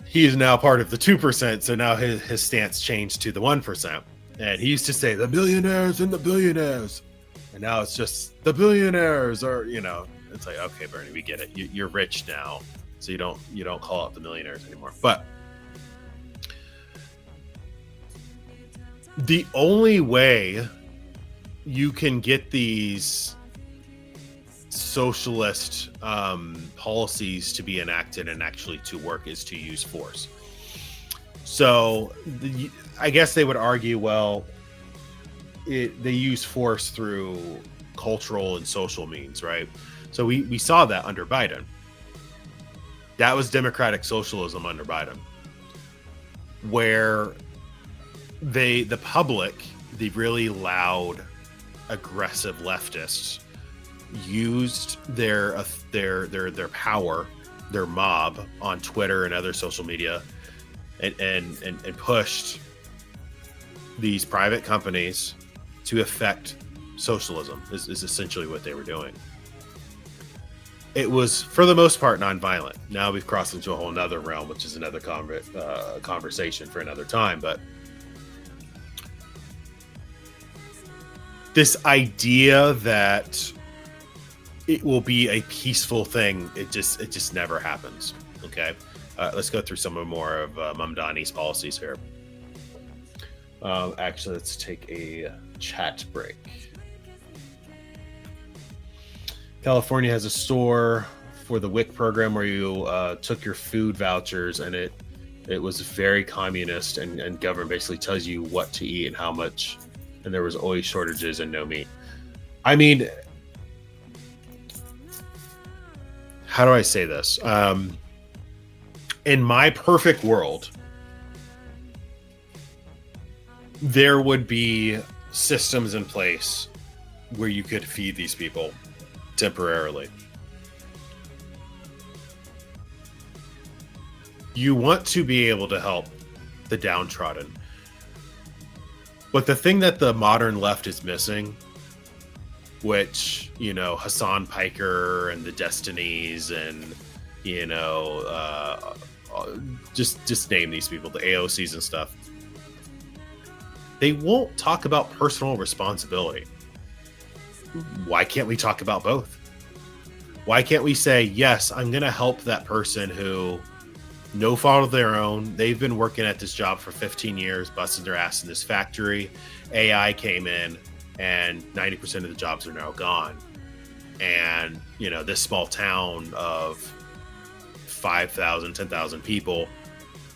He is now part of the 2%, so now his stance changed to the 1%. And he used to say the millionaires and the billionaires, and now it's just the billionaires are, it's like, okay, Bernie, we get it. You're rich now, so you don't call out the millionaires anymore. But the only way you can get these socialist policies to be enacted and actually to work is to use force. So I guess they would argue, well, they use force through cultural and social means, right? So we saw that under Biden. That was democratic socialism under Biden, where the public, the really loud, aggressive leftists, used their power, their mob on Twitter and other social media, and pushed these private companies to affect socialism. Is essentially what they were doing. It was, for the most part, nonviolent. Now we've crossed into a whole nother realm, which is another conversation for another time. But this idea that it will be a peaceful thing, it just never happens. Okay, let's go through some more of Mamdani's policies here. Actually, let's take a chat break. California has a store for the WIC program where you took your food vouchers, and it was very communist, and government basically tells you what to eat and how much, and there was always shortages and no meat. I mean, how do I say this? In my perfect world, there would be systems in place where you could feed these people temporarily. You want to be able to help the downtrodden. But the thing that the modern left is missing, which, Hassan Piker and the Destinies and, just name these people, the AOCs and stuff, they won't talk about personal responsibility. Why can't we talk about both? Why can't we say, yes, I'm going to help that person who, no fault of their own, they've been working at this job for 15 years, busting their ass in this factory. AI came in and 90% of the jobs are now gone. And, this small town of 5,000, 10,000 people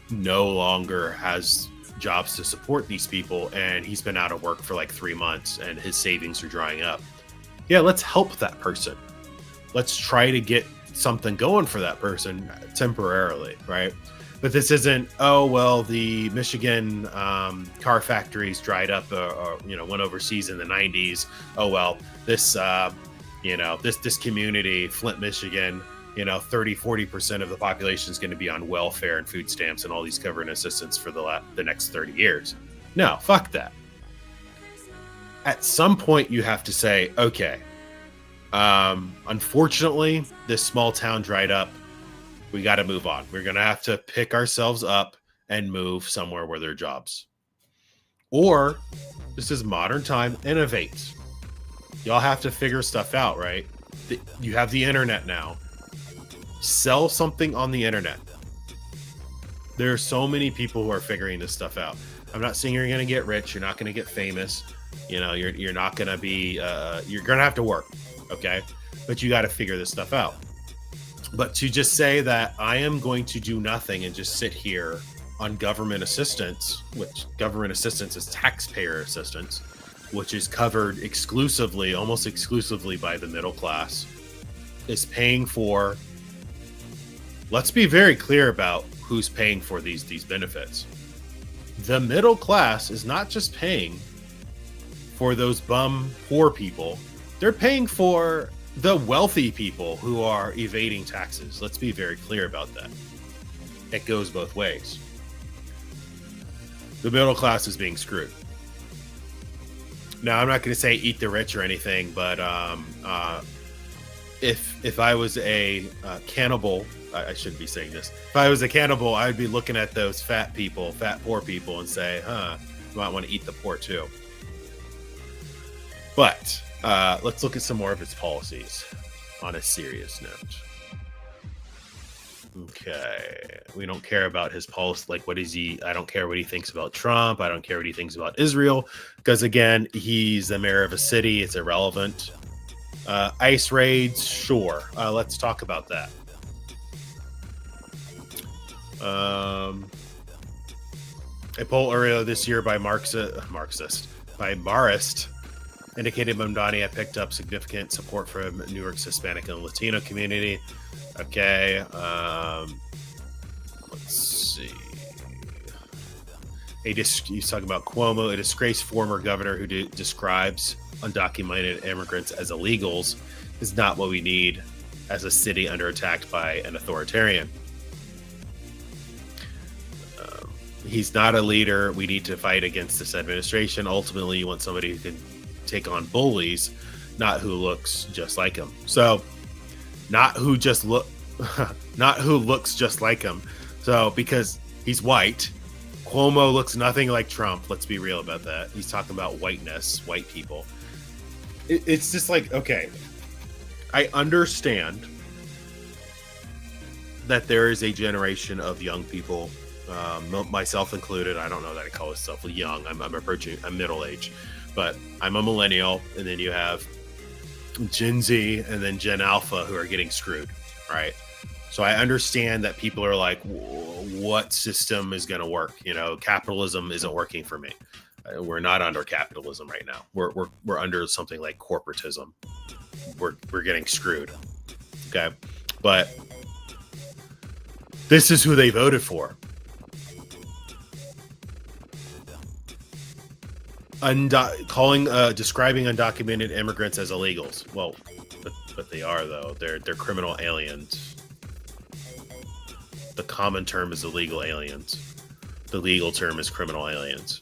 no longer has jobs to support these people. And he's been out of work for like 3 months and his savings are drying up. Yeah, let's help that person. Let's try to get something going for that person temporarily, right? But this isn't, oh, well, the Michigan car factories dried up or, went overseas in the 90s. Oh, well, this, this community, Flint, Michigan, 30-40% of the population is going to be on welfare and food stamps and all these government assistance for the next 30 years. No, fuck that. At some point, you have to say, okay, unfortunately, this small town dried up. We got to move on. We're going to have to pick ourselves up and move somewhere where there are jobs. Or, this is modern time, innovate. Y'all have to figure stuff out, right? You have the internet now. Sell something on the internet. There are so many people who are figuring this stuff out. I'm not saying you're going to get rich. You're not going to get famous. You're not going to be, you're going to have to work. Okay. But you got to figure this stuff out. But to just say that I am going to do nothing and just sit here on government assistance, which government assistance is taxpayer assistance, which is covered exclusively, almost exclusively by the middle class, is paying for. Let's be very clear about who's paying for these benefits. The middle class is not just paying for those bum poor people. They're paying for the wealthy people who are evading taxes. Let's be very clear about that. It goes both ways. The middle class is being screwed. Now, I'm not going to say eat the rich or anything, but if I was a cannibal, I shouldn't be saying this. If I was a cannibal, I'd be looking at those fat poor people, and say, you might want to eat the poor too. But let's look at some more of his policies on a serious note. Okay. We don't care about his policy. Like, what is he? I don't care what he thinks about Trump. I don't care what he thinks about Israel. Because, again, he's the mayor of a city. It's irrelevant. ICE raids, sure. Let's talk about that. A poll earlier this year by Marxist indicated Mamdani had picked up significant support from New York's Hispanic and Latino community. Okay. Let's see. He's talking about Cuomo, a disgraced former governor who describes undocumented immigrants as illegals, is not what we need as a city under attack by an authoritarian. He's not a leader. We need to fight against this administration. Ultimately, you want somebody who can take on bullies, not who looks just like him. So, not who looks just like him. So, because he's white, Cuomo looks nothing like Trump. Let's be real about that. He's talking about whiteness, white people. It's just like, okay, I understand that there is a generation of young people, myself included. I don't know that I call myself young. I'm middle age, but I'm a millennial. And then you have Gen Z and then Gen Alpha who are getting screwed, right? So I understand that people are like, what system is going to work? Capitalism isn't working for me. We're not under capitalism right now. We're under something like corporatism. We're getting screwed. Okay. But this is who they voted for. Describing undocumented immigrants as illegals. Well, but they are, though. They're criminal aliens. The common term is illegal aliens. The legal term is criminal aliens.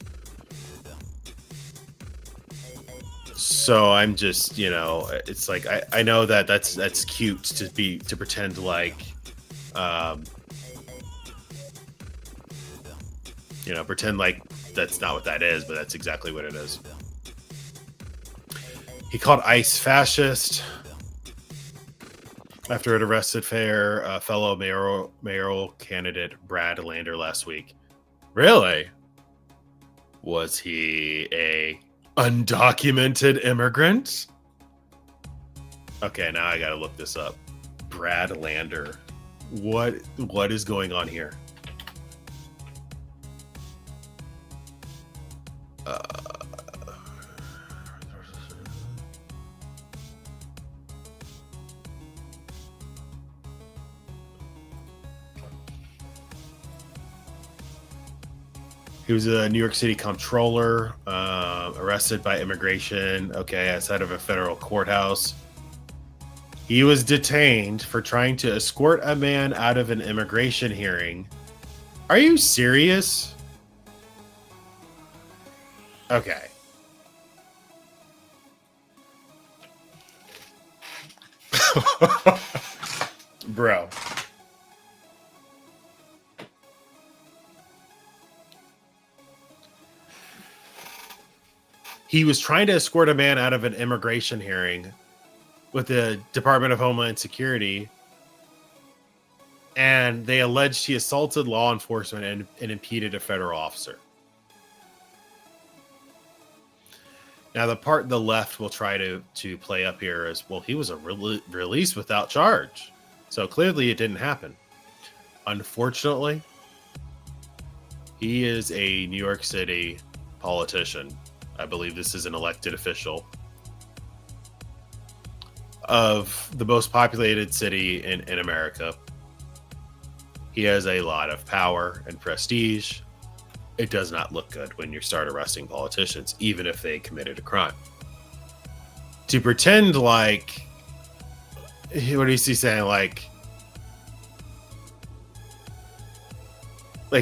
So I'm just, it's like I know that that's cute to pretend like, pretend like that's not what that is, but that's exactly what it is. He called ICE fascist after it arrested fellow mayoral candidate Brad Lander last week. Really? Was he a undocumented immigrant? Okay, now I gotta look this up. Brad Lander. What is going on here? was a New York City comptroller, arrested by immigration. Okay, outside of a federal courthouse. He was detained for trying to escort a man out of an immigration hearing. Are you serious? Okay. Bro. He was trying to escort a man out of an immigration hearing with the Department of Homeland Security, and they alleged he assaulted law enforcement and impeded a federal officer. Now, the part the left will try to play up here is, well, he was released without charge. So clearly it didn't happen. Unfortunately, he is a New York City politician. I believe this is an elected official of the most populated city in America. He has a lot of power and prestige. It does not look good when you start arresting politicians, even if they committed a crime. To pretend like, what is he saying? Like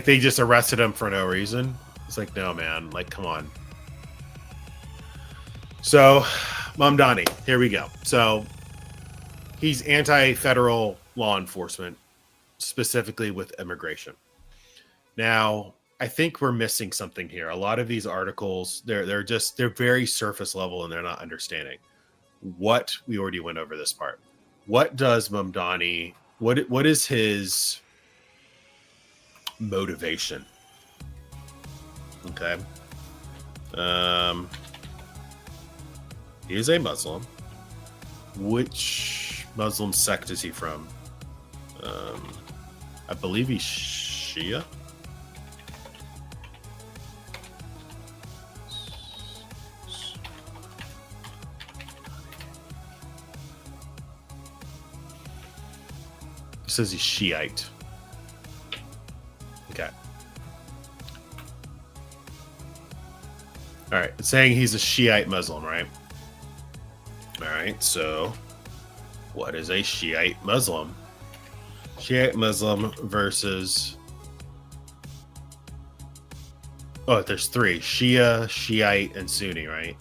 they just arrested him for no reason. It's like, no, man, like, come on. So, Mamdani, here we go. So, he's anti-federal law enforcement, specifically with immigration. Now, I think we're missing something here. A lot of these articles, they're very surface level and they're not understanding what we already went over this part. What does Mamdani, what is his motivation? Okay. He is a Muslim. Which Muslim sect is he from? I believe he's Shia. It says he's Shiite. Okay. All right. It's saying he's a Shiite Muslim, right? All right. So, what is a Shiite Muslim? Shiite Muslim versus... Oh, there's three. Shia, Shiite, and Sunni, right?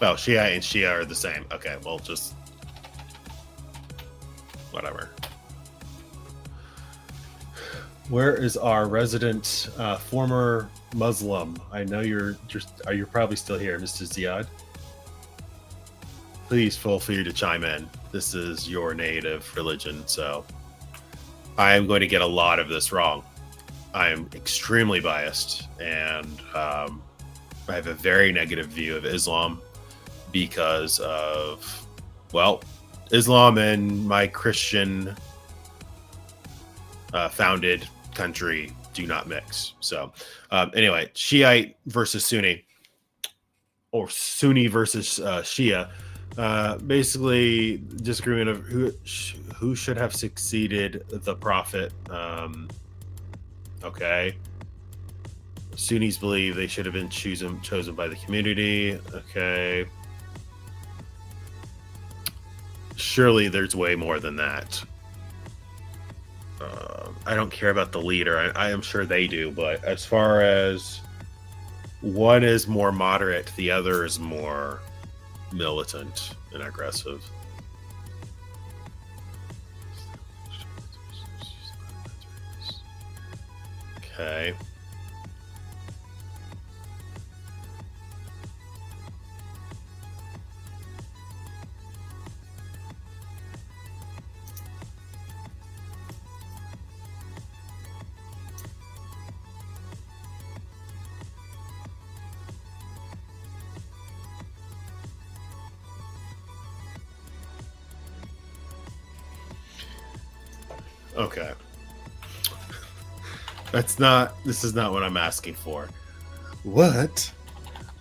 Oh, Shia and Shia are the same. Okay, well, just... whatever. Where is our resident former Muslim? I know you're probably still here, Mr. Ziad. Please feel free to chime in. This is your native religion, so I am going to get a lot of this wrong. I am extremely biased, and I have a very negative view of Islam because of, well, Islam and my Christian founded country do not mix. So anyway, Shiite versus Sunni, or Sunni versus Shia. Basically, disagreement of who should have succeeded the Prophet. Okay. Sunnis believe they should have been chosen by the community. Okay. Surely there's way more than that. I don't care about the leader. I am sure they do, but as far as one is more moderate, the other is more militant and aggressive. Okay. Okay. This is not what I'm asking for. What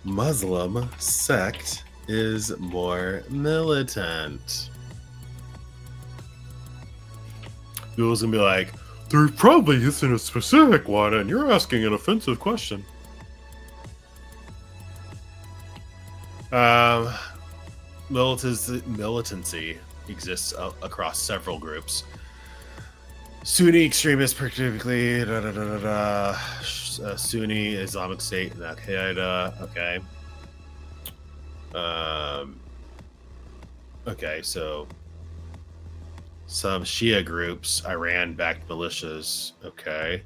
Muslim sect is more militant? People's gonna be like, there probably isn't a specific one, and you're asking an offensive question. Militancy exists across several groups. Sunni extremists, particularly Sunni Islamic State and Al Qaeda. Okay. Okay, so some Shia groups, Iran-backed militias. Okay.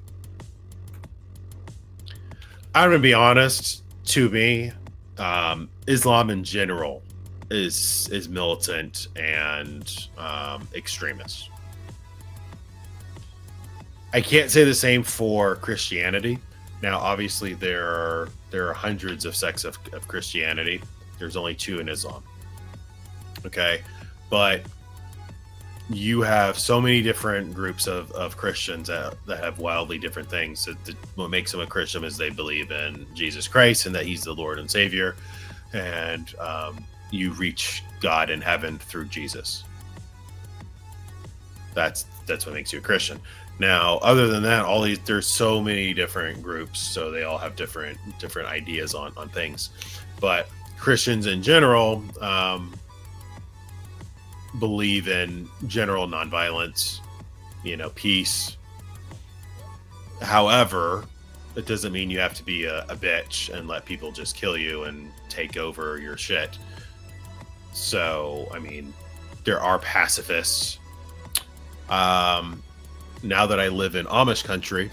I'm gonna be honest. To me, Islam in general is militant and extremist. I can't say the same for Christianity. Now, obviously, there are hundreds of sects of Christianity. There's only 2 in Islam. Okay, but you have so many different groups of Christians that have wildly different things. What makes them a Christian is they believe in Jesus Christ and that He's the Lord and Savior, and you reach God in heaven through Jesus. That's what makes you a Christian. Now, other than that, there's so many different groups, so they all have different ideas on things. But Christians in general believe in general nonviolence, peace. However, it doesn't mean you have to be a bitch and let people just kill you and take over your shit. So, I mean, there are pacifists. Now that I live in Amish country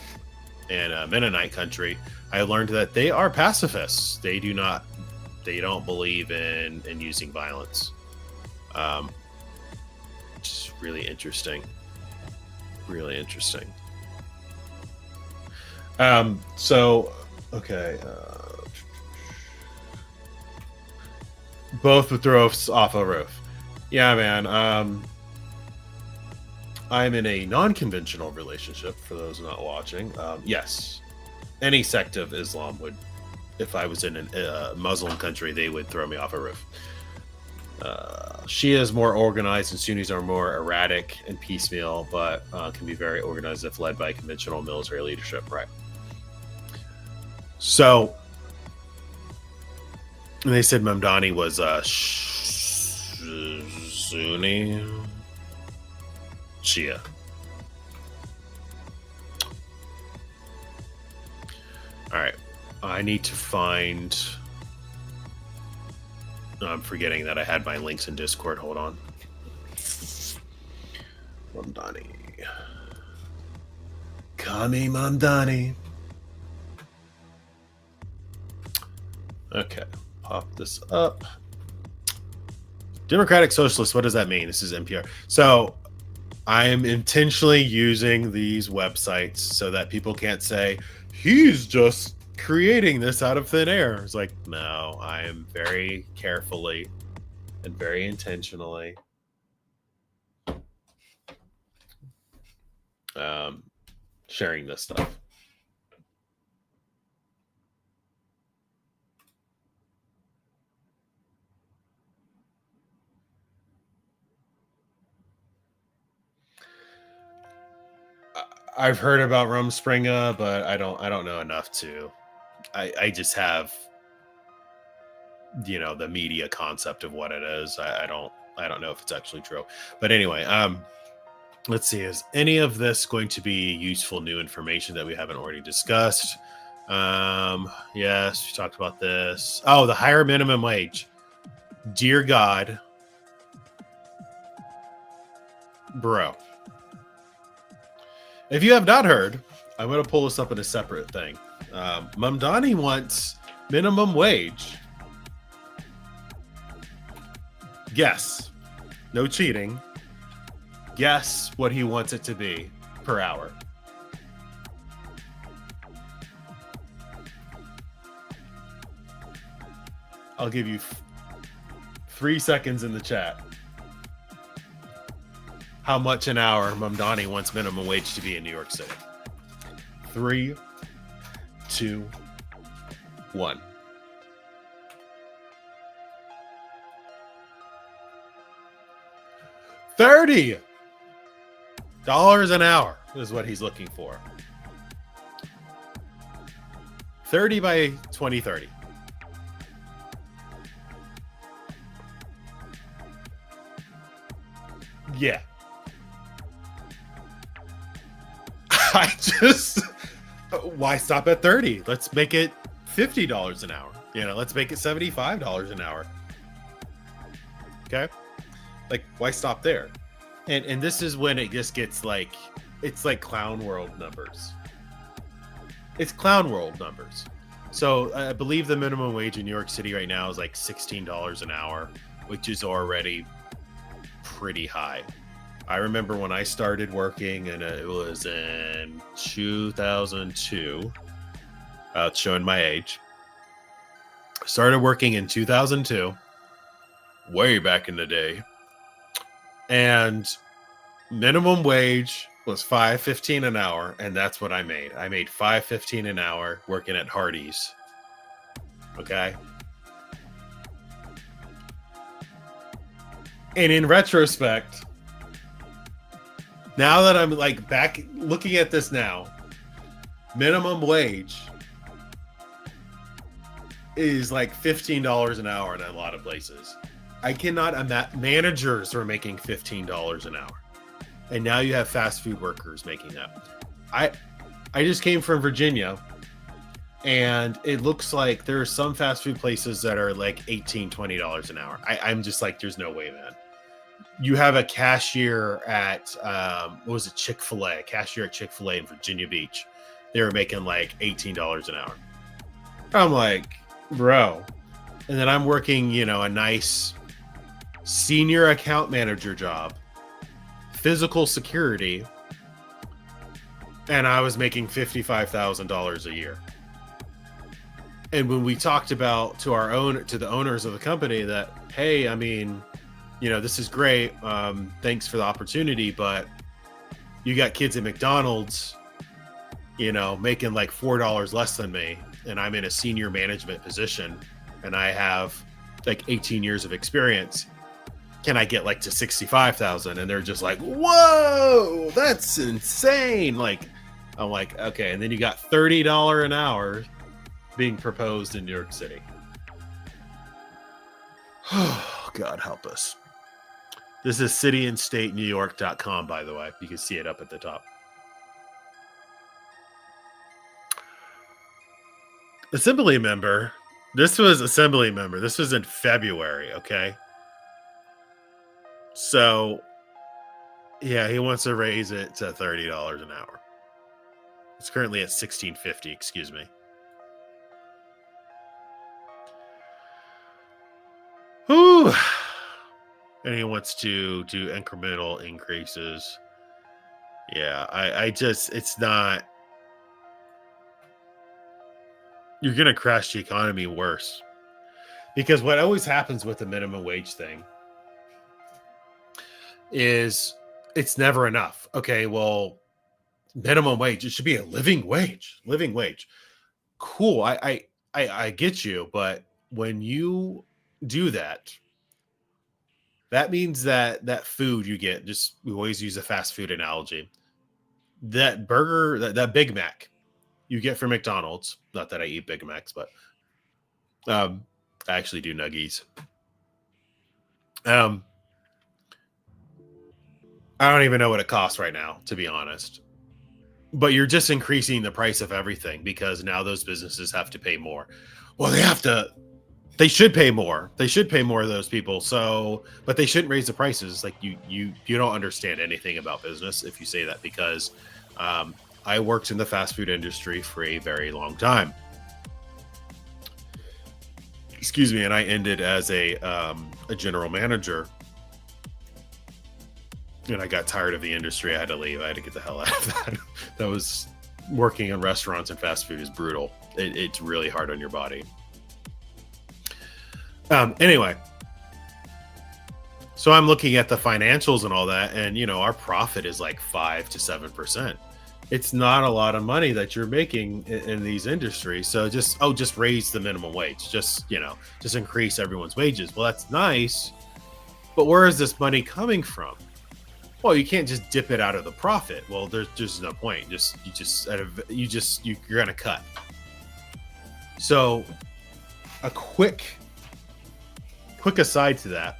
and Mennonite country, I learned that they are pacifists. They don't believe in using violence. Just really interesting. Really interesting. So, okay. Both would throw us off a roof. Yeah, man. I'm in a non-conventional relationship, for those not watching. Yes. Any sect of Islam would, if I was in a Muslim country, they would throw me off a roof. Shia is more organized and Sunnis are more erratic and piecemeal, but can be very organized if led by conventional military leadership. Right. So, they said Mamdani was Sunni Shia. All right. I need to find... I'm forgetting that I had my links in Discord. Hold on. Mamdani. Kami Mamdani. Okay. Pop this up. Democratic Socialist. What does that mean? This is NPR. So I am intentionally using these websites so that people can't say, he's just creating this out of thin air. It's like, no, I am very carefully and very intentionally sharing this stuff. I've heard about Rumspringa, but I don't know enough to. I just have, the media concept of what it is. I don't know if it's actually true. But anyway, let's see. Is any of this going to be useful new information that we haven't already discussed? Yes, we talked about this. Oh, the higher minimum wage. Dear God, bro. If you have not heard, I'm going to pull this up in a separate thing. Mamdani wants minimum wage. Guess. No cheating. Guess what he wants it to be per hour. I'll give you 3 seconds in the chat. How much an hour Mamdani wants minimum wage to be in New York City? 3, 2, 1. $30 an hour is what he's looking for. 30 by 2030. Yeah. I just, why stop at 30? Let's make it $50 an hour. Let's make it $75 an hour. Okay? Like, why stop there? And this is when it just gets like, it's like clown world numbers. It's clown world numbers. So I believe the minimum wage in New York City right now is like $16 an hour, which is already pretty high. I remember when I started working, and it was in 2002. It's showing my age. Started working in 2002, way back in the day. And minimum wage was $5.15 an hour, and that's what I made. I made $5.15 an hour working at Hardee's. Okay. And in retrospect, now that I'm like back looking at this now, minimum wage is like $15 an hour in a lot of places. I cannot imagine managers were making $15 an hour. And now you have fast food workers making that. I just came from Virginia, and it looks like there are some fast food places that are like $18, $20 an hour. I'm just like, there's no way, man. You have a cashier at, what was it, Chick-fil-A, cashier at Chick-fil-A in Virginia Beach. They were making like $18 an hour. I'm like, bro. And then I'm working, a nice senior account manager job, physical security, and I was making $55,000 a year. And when we talked about to the owners of the company that, hey, I mean, this is great. Thanks for the opportunity, but you got kids at McDonald's, making like $4 less than me, and I'm in a senior management position, and I have like 18 years of experience. Can I get like to 65,000? And they're just like, whoa, that's insane. Like, I'm like, okay. And then you got $30 an hour being proposed in New York City. Oh, God help us. This is cityandstatenewyork.com, by the way. You can see it up at the top. Assembly member. This was in February, okay? So, yeah, he wants to raise it to $30 an hour. It's currently at $16.50, excuse me. Whew. And he wants to do incremental increases. Yeah, it's not. You're going to crash the economy worse. Because what always happens with the minimum wage thing is it's never enough. Okay, well, minimum wage, it should be a living wage. Cool. I get you, but when you do that, that means that food you get, we always use a fast food analogy. That burger, that Big Mac you get from McDonald's, not that I eat Big Macs, but I actually do nuggies. I don't even know what it costs right now, to be honest. But you're just increasing the price of everything because now those businesses have to pay more. Well, they should pay more. They should pay more of those people. But they shouldn't raise the prices. Like you don't understand anything about business if you say that, because I worked in the fast food industry for a very long time. Excuse me. And I ended as a general manager. And I got tired of the industry. I had to leave. I had to get the hell out of that. That was working in restaurants and fast food is brutal. It's really hard on your body. Anyway, so I'm looking at the financials and all that, and our profit is like 5 to 7%. It's not a lot of money that you're making in these industries. So just raise the minimum wage. Just increase everyone's wages. Well, that's nice, but where is this money coming from? well, you can't just dip it out of the profit. Well, there's just no point. You're gonna cut. So, a quick aside to that.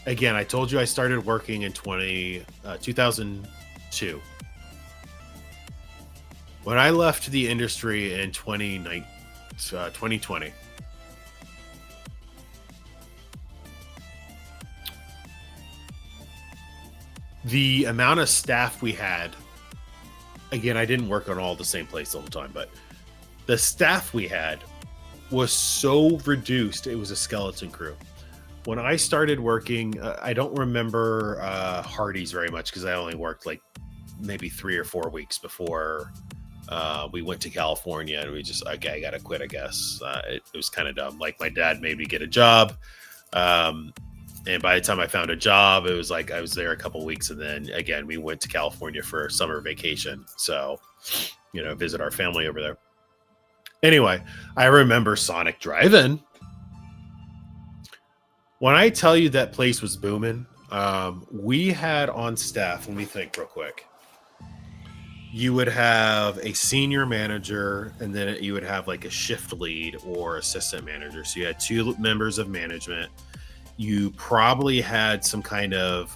Again, I told you I started working in 2002. When I left the industry in 2020, the amount of staff we had, again, I didn't work on all the same place all the time, but the staff we had was so reduced, it was a skeleton crew. When I started working, I don't remember Hardee's very much because I only worked like maybe 3 or 4 weeks before we went to California, and we just, okay, I gotta quit, I guess. It was kind of dumb. Like, my dad made me get a job. And by the time I found a job, it was like I was there a couple weeks, and then again, we went to California for a summer vacation. So, visit our family over there. Anyway, I remember Sonic Drive-In. When I tell you that place was booming, we had on staff, let me think real quick. You would have a senior manager, and then you would have like a shift lead or assistant manager. So you had 2 members of management. You probably had some kind of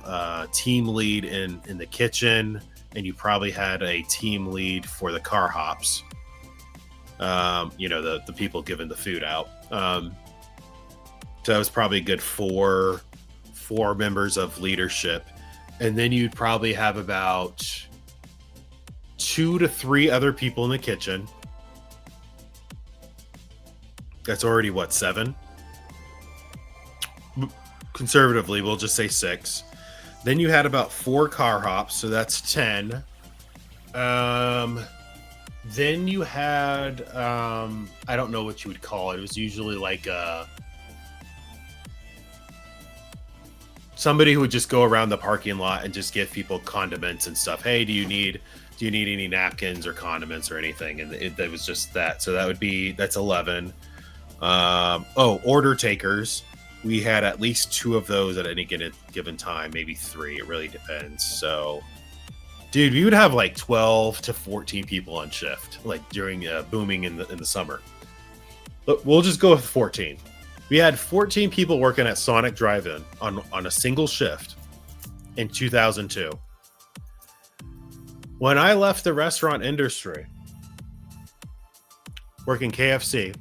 team lead in the kitchen, and you probably had a team lead for the car hops. The people giving the food out. So that was probably a good four members of leadership. And then you'd probably have about 2 to 3 other people in the kitchen. That's already 7? Conservatively, we'll just say 6. Then you had about 4 car hops, so that's 10. Then you had, I don't know what you would call it. It was usually like somebody who would just go around the parking lot and just give people condiments and stuff. Hey, do you need any napkins or condiments or anything? And it was just that. So that's 11. Order takers. We had at least 2 of those at any given time, maybe 3. It really depends. So, dude, we would have like 12 to 14 people on shift, like during booming in the summer. But we'll just go with 14. We had 14 people working at Sonic Drive-In on a single shift in 2002. When I left the restaurant industry, working KFC,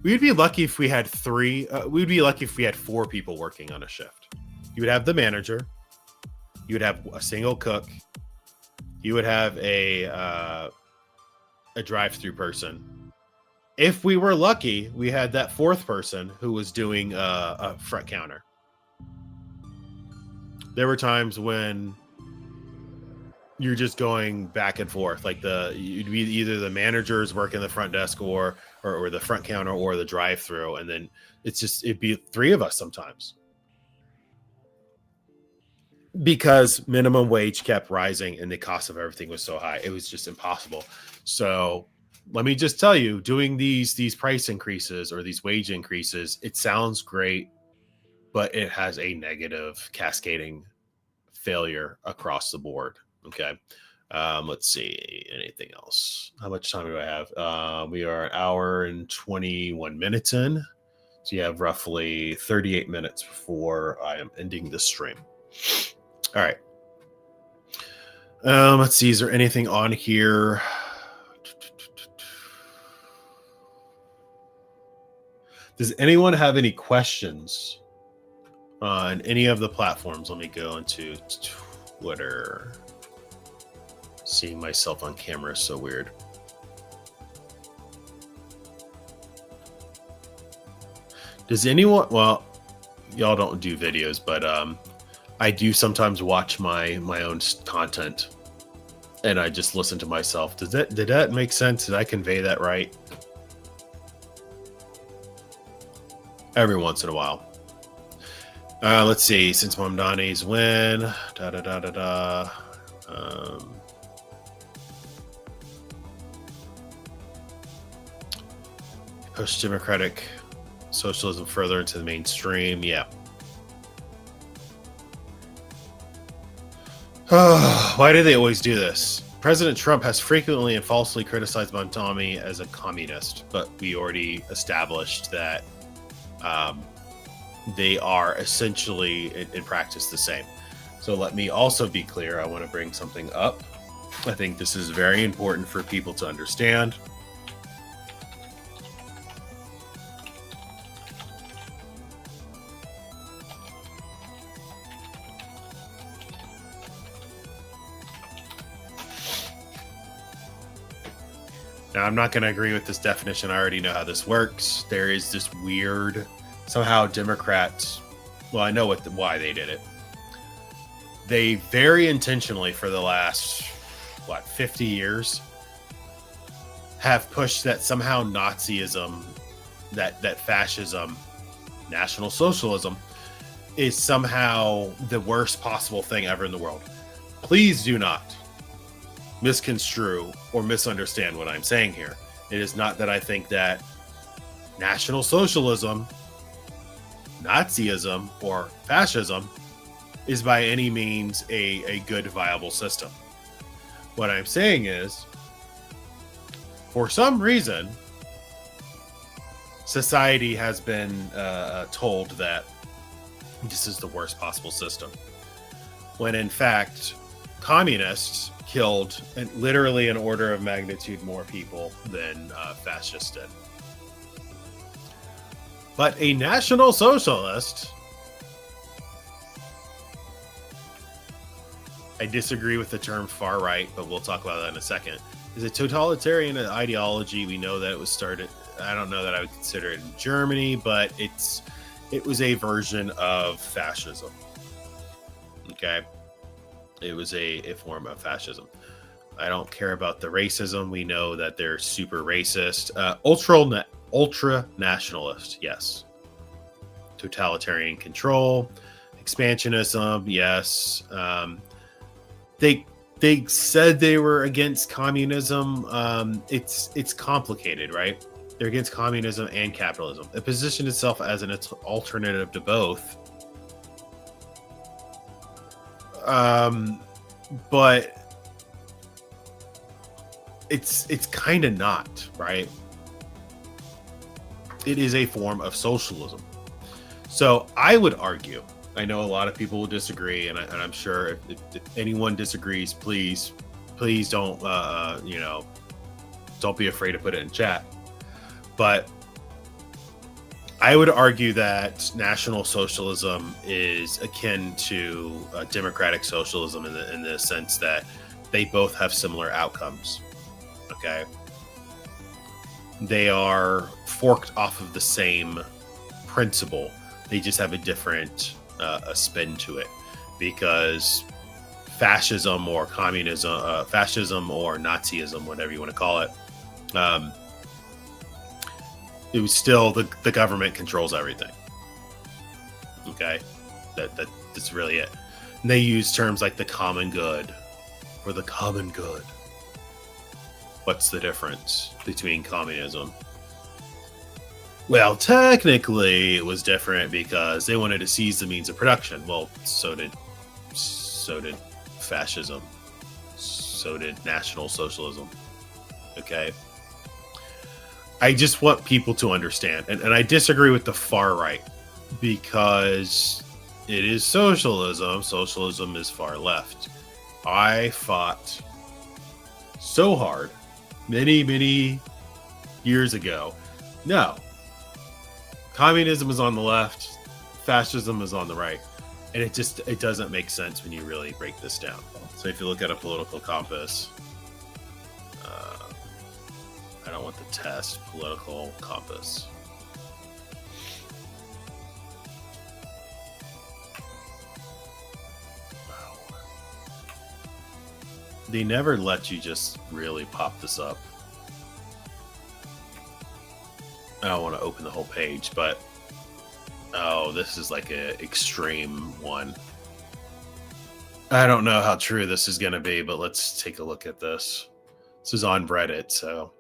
we'd be lucky if we had 3. We'd be lucky if we had 4 people working on a shift. You would have the manager. You would have a single cook. You would have a drive-through person. If we were lucky, we had that 4th person who was doing a front counter. There were times when you're just going back and forth. Like you'd be either the managers working the front desk or the front counter or the drive-through, and then it'd be 3 of us sometimes. Because minimum wage kept rising and the cost of everything was so high, it was just impossible. So let me just tell you, doing these price increases or these wage increases, it sounds great, but it has a negative cascading failure across the board. Okay. Let's see. Anything else? How much time do I have? We are an hour and 21 minutes in. So you have roughly 38 minutes before I am ending this stream. All right. Let's see. Is there anything on here? Does anyone have any questions on any of the platforms? Let me go into Twitter. Seeing myself on camera is so weird. Does anyone, well, y'all don't do videos, but I do sometimes watch my own content, and I just listen to myself. Did that make sense? Did I convey that right? Every once in a while. Let's see. Since Mamdani's win, push democratic socialism further into the mainstream. Yeah. Why do they always do this? President Trump has frequently and falsely criticized Mamdani as a communist, but we already established that they are essentially, in practice, the same. So let me also be clear. I want to bring something up. I think this is very important for people to understand. Now, I'm not going to agree with this definition. I already know how this works. There is this weird, somehow Democrats, well, I know why they did it. They very intentionally for the last, 50 years have pushed that somehow Nazism, that fascism, National Socialism is somehow the worst possible thing ever in the world. Please do not misconstrue or misunderstand what I'm saying here. It is not that I think that National Socialism, Nazism, or fascism is by any means a good, viable system. What I'm saying is, for some reason, society has been told that this is the worst possible system. When in fact, communists killed literally an order of magnitude more people than fascists did. But a National Socialist, I disagree with the term far right, but we'll talk about that in a second, is a totalitarian ideology. We know that it was started, I don't know that I would consider it in Germany, but it was a version of fascism. Okay? It was a form of fascism. I don't care about the racism. We know that they're super racist. Ultra nationalist, yes. Totalitarian control, expansionism, yes. They said they were against communism. It's complicated, right? They're against communism and capitalism. It positioned itself as an alternative to both. But it's kind of not, right? It is a form of socialism. So I would argue, I know a lot of people will disagree, and I'm sure if anyone disagrees, please don't, don't be afraid to put it in chat. But I would argue that National Socialism is akin to democratic socialism in the sense that they both have similar outcomes. Okay, they are forked off of the same principle. They just have a different a spin to it, because fascism or communism, fascism or Nazism, whatever you want to call it, it was still the government controls everything. Okay, that's really it. And they use terms like the common good or the common good. What's the difference between communism? Well, technically it was different because they wanted to seize the means of production. Well, so did fascism. So did National Socialism. Okay. I just want people to understand, and I disagree with the far right, because it is socialism. Socialism is far left. I fought so hard many years ago. No. Communism is on the left, fascism is on the right. And it doesn't make sense when you really break this down. So if you look at a political compass, I don't want the test, political compass. Wow. They never let you just really pop this up. I don't want to open the whole page, but oh, this is like an extreme one. I don't know how true this is going to be, but let's take a look at this. This is on Reddit, so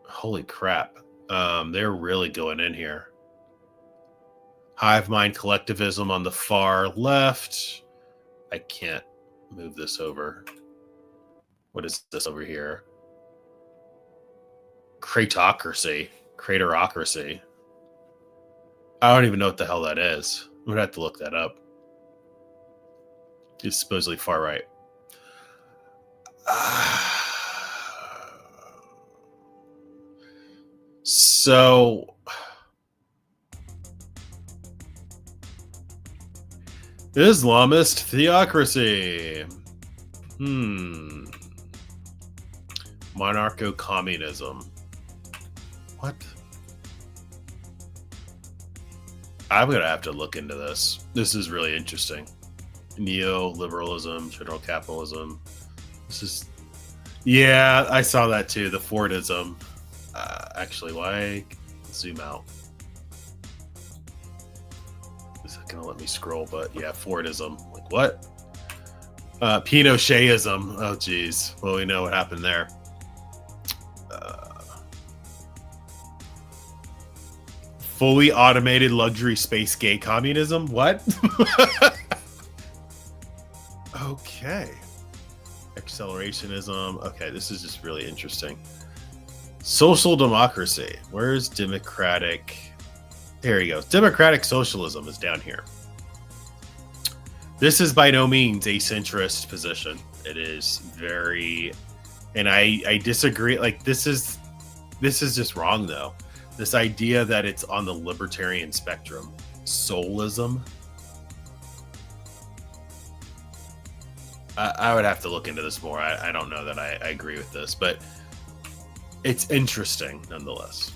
holy crap. They're really going in here. Hive mind collectivism on the far left. I can't move this over. What is this over here? Cratocracy. Craterocracy. I don't even know what the hell that is. I'm going to have to look that up. It's supposedly far right. So Islamist theocracy. Monarcho-communism. What? I'm going to have to look into this. This is really interesting. Neoliberalism, general capitalism. This is... Yeah, I saw that too. The Fordism. Actually, why zoom out? Is that going to let me scroll? But yeah, Fordism. Like what? Pinochetism. Oh, geez. Well, we know what happened there. Fully automated luxury space gay communism? What? Okay. Accelerationism. Okay, this is just really interesting. Social democracy. Where's democratic? There you go. Democratic socialism is down here. This is by no means a centrist position. It is very, and I disagree. Like this is just wrong though. This idea that it's on the libertarian spectrum. Soulism. I would have to look into this more. I don't know that I agree with this, but it's interesting nonetheless.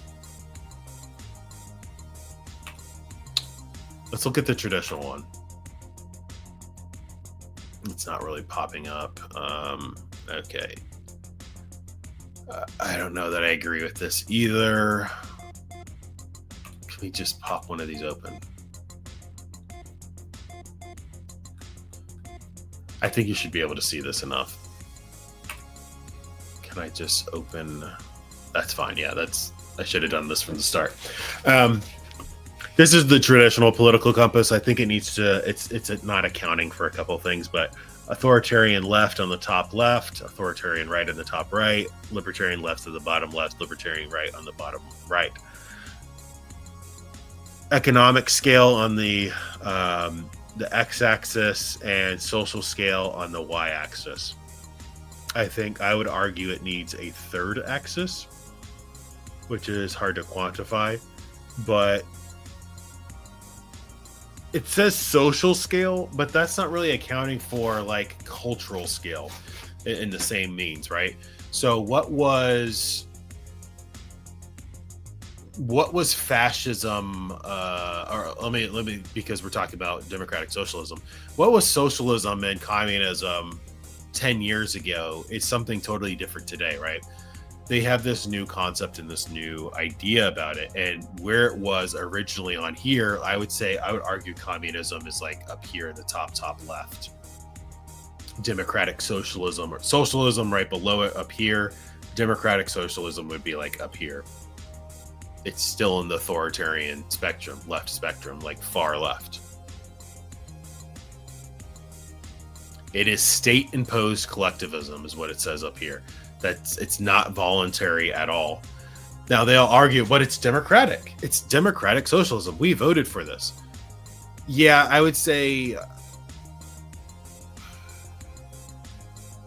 Let's look at the traditional one. It's not really popping up. Okay. I don't know that I agree with this either. Can we just pop one of these open? I think you should be able to see this enough. Can I just open? That's fine. Yeah, I should have done this from the start. This is the traditional political compass. I think it needs to, it's not accounting for a couple of things, but authoritarian left on the top left, authoritarian right on the top right, libertarian left at the bottom left, libertarian right on the bottom right. Economic scale on the x-axis and social scale on the y-axis. I think I would argue it needs a third axis, which is hard to quantify, but it says social scale, but that's not really accounting for like cultural scale in the same means, right? So what was fascism, or let me, because we're talking about democratic socialism, what was socialism and communism 10 years ago? It's something totally different today, right? They have this new concept and this new idea about it. And where it was originally on here, I would argue communism is like up here in the top left. Democratic socialism, or socialism right below it up here. Democratic socialism would be like up here. It's still in the authoritarian spectrum, left spectrum, like far left. It is state-imposed collectivism is what it says up here. It's not voluntary at all. Now they'll argue, but it's democratic. It's democratic socialism. We voted for this. Yeah, I would say,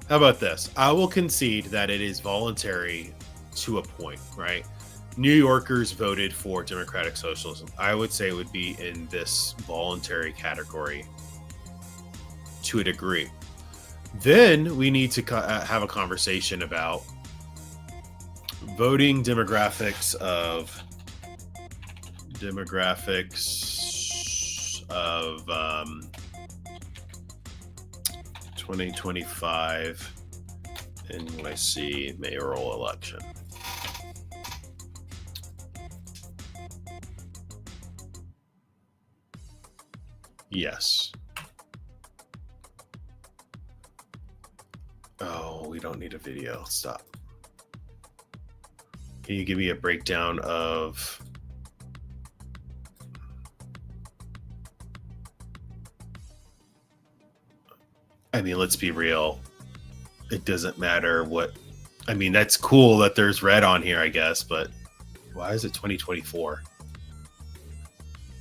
how about this? I will concede that it is voluntary to a point, right? New Yorkers voted for democratic socialism. I would say it would be in this voluntary category to a degree. Then we need to have a conversation about voting demographics of 2025 NYC mayoral election. Yes. Oh, we don't need a video. Stop. Can you give me a breakdown of I mean, let's be real. It doesn't matter what. I mean, that's cool that there's red on here, I guess, but why is it 2024?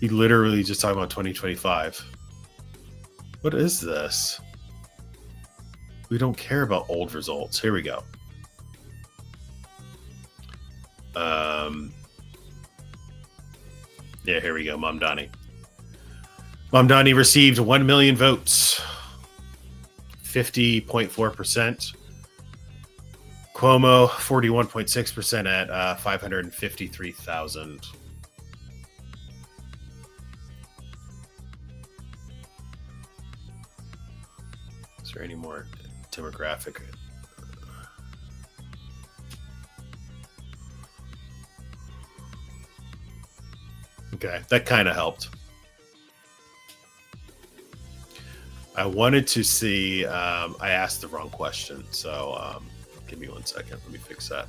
He literally just talking about 2025. What is this? We don't care about old results. Here we go. Yeah, here we go. Mamdani. Mamdani received 1 million votes, 50.4%. Cuomo, 41.6% at 553,000. Is there any more demographic? Okay, that kind of helped. I wanted to see, I asked the wrong question, so give me 1 second. Let me fix that.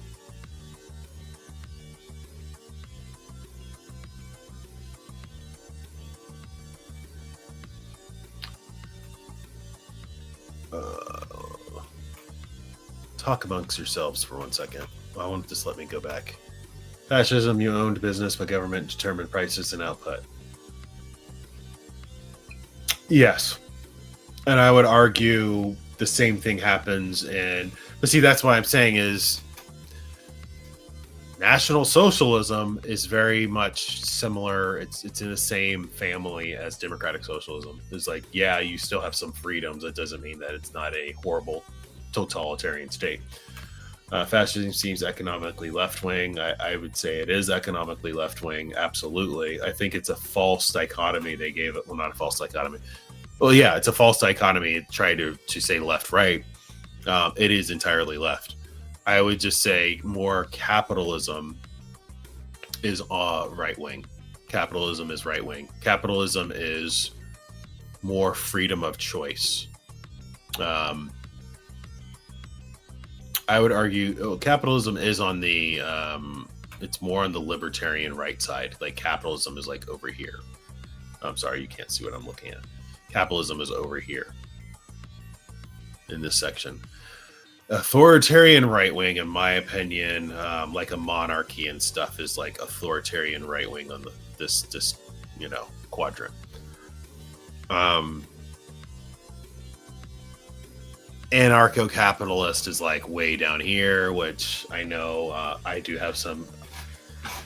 Talk amongst yourselves for 1 second. I won't just let me go back. Fascism, you owned business, but government determined prices and output. Yes. And I would argue the same thing happens but see, that's what I'm saying is National Socialism is very much similar. It's in the same family as Democratic Socialism. It's like, yeah, you still have some freedoms. That doesn't mean that it's not a horrible totalitarian state. Fascism seems economically left-wing. I would say it is economically left-wing. Absolutely. I think it's a false dichotomy they gave it. Well, not a false dichotomy. Well, yeah, it's a false dichotomy. Try to say left-right. It is entirely left. I would just say more capitalism is right-wing. Capitalism is right-wing. Capitalism is more freedom of choice. I would argue capitalism is on the it's more on the libertarian right side. Like capitalism is like over here. I'm sorry, you can't see what I'm looking at. Capitalism is over here in this section. Authoritarian right wing, in my opinion, like a monarchy and stuff, is like authoritarian right wing on this quadrant. Anarcho-capitalist is like way down here, which I know I do have some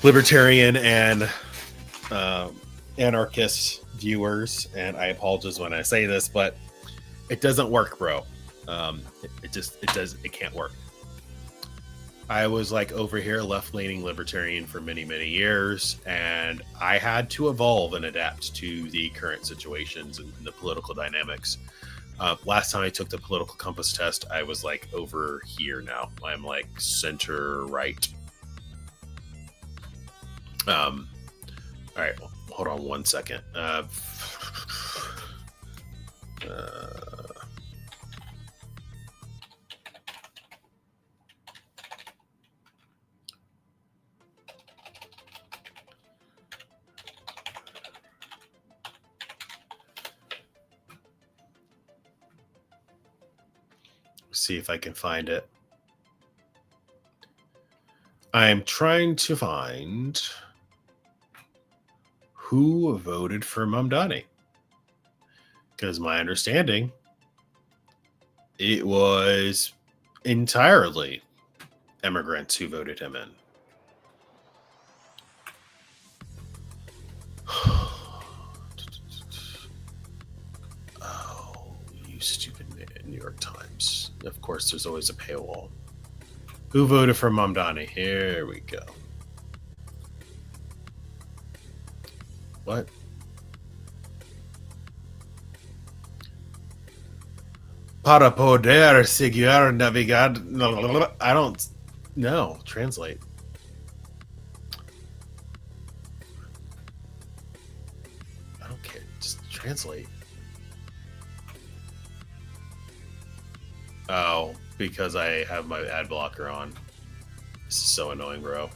libertarian and anarchist viewers, and I apologize when I say this, but it doesn't work, bro. It can't work. I was like over here left-leaning libertarian for many years, and I had to evolve and adapt to the current situations and the political dynamics. Last time I took the political compass test, I was like over here now. I'm like center right. All right, hold on 1 second. See if I can find it. I'm trying to find who voted for Mamdani, because my understanding, it was entirely immigrants who voted him in. Oh, you stupid New York Times. Of course, there's always a paywall. Who voted for Mamdani? Here we go. What? Para poder seguir navegando. I don't know. Translate. I don't care. Just translate. Oh, because I have my ad blocker on. This is so annoying, bro.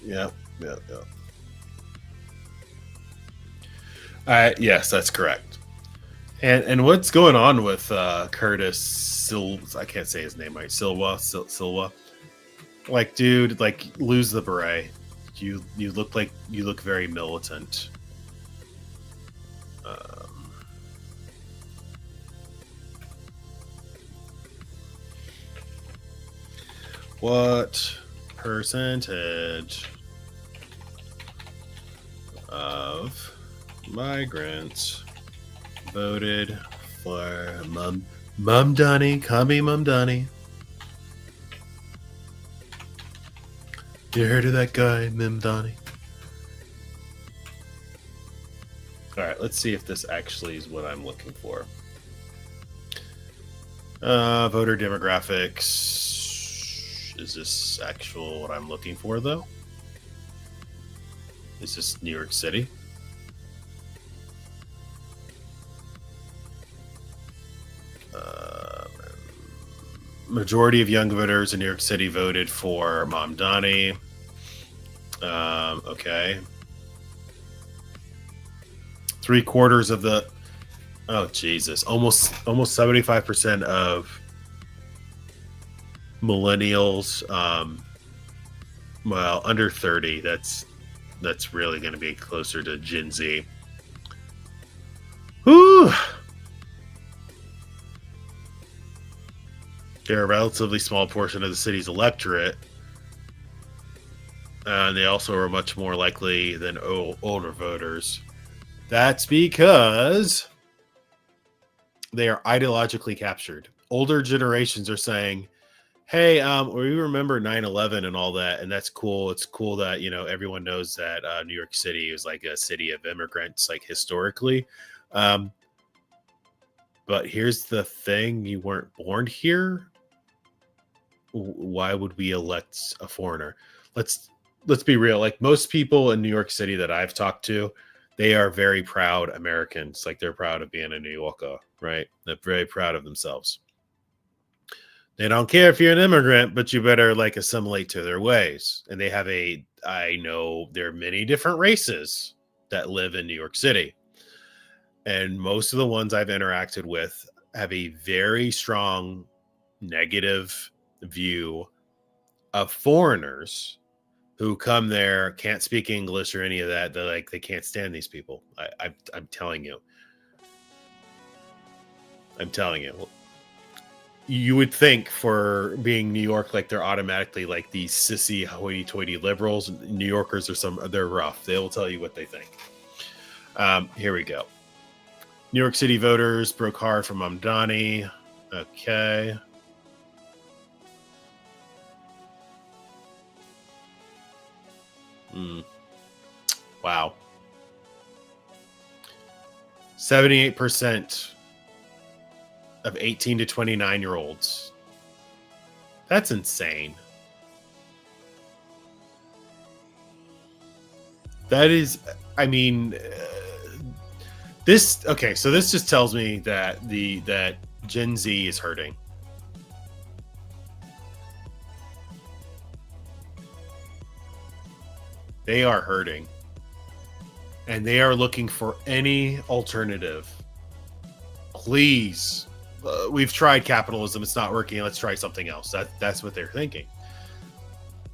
Yeah. Yes, that's correct. And what's going on with Curtis I can't say his name right. Silva. Like, dude, like, lose the beret. You look very militant. What percentage of migrants voted for Mamdani? Kami Mamdani. You heard of that guy, Mamdani? All right, let's see if this actually is what I'm looking for. Voter demographics. Is this actual what I'm looking for, though? Is this New York City? Majority of young voters in New York City voted for Mamdani. Okay. 3/4 of the... Oh, Jesus. Almost 75% of millennials, well, under 30. That's really going to be closer to Gen Z. Whew. They're a relatively small portion of the city's electorate. And they also are much more likely than older voters. That's because they are ideologically captured. Older generations are saying, hey, we remember 9/11 and all that, and that's cool. It's cool that, everyone knows that New York City is like a city of immigrants, like historically. But here's the thing: you weren't born here. Why would we elect a foreigner? Let's be real. Like, most people in New York City that I've talked to, they are very proud Americans. Like, they're proud of being a New Yorker, right? They're very proud of themselves. They don't care if you're an immigrant, but you better like assimilate to their ways. And they have I know there are many different races that live in New York City. And most of the ones I've interacted with have a very strong negative view of foreigners who come there, can't speak English or any of that. They're like, they can't stand these people. I'm telling you. You would think for being New York, like, they're automatically like these sissy, hoity-toity liberals. New Yorkers they're rough. They will tell you what they think. Here we go. New York City voters broke hard for Mamdani. Okay. Wow. 78% of 18 to 29-year-olds. That's insane. That is, this, okay, so this just tells me that that Gen Z is hurting. They are hurting. And they are looking for any alternative. Please. We've tried capitalism. It's not working. Let's try something else. That's what they're thinking.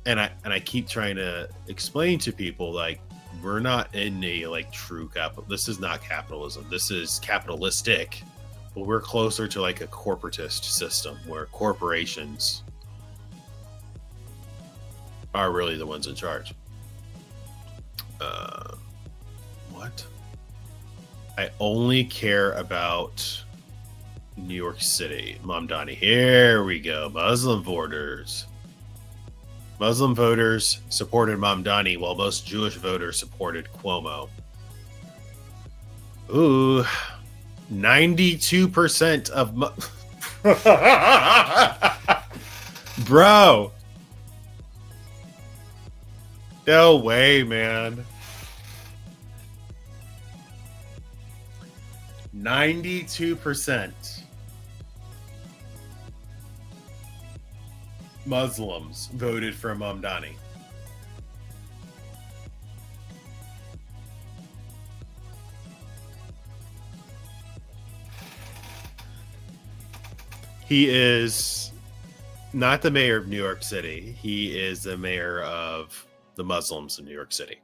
And I keep trying to explain to people, like, we're not in a like true capital. This is not capitalism. This is capitalistic. But we're closer to like a corporatist system where corporations are really the ones in charge. What? I only care about New York City. Mamdani. Here we go. Muslim voters. Muslim voters supported Mamdani while most Jewish voters supported Cuomo. Ooh. 92% of... Bro. No way, man. 92% Muslims voted for Mamdani. He is not the mayor of New York City. He is the mayor of the Muslims in New York City.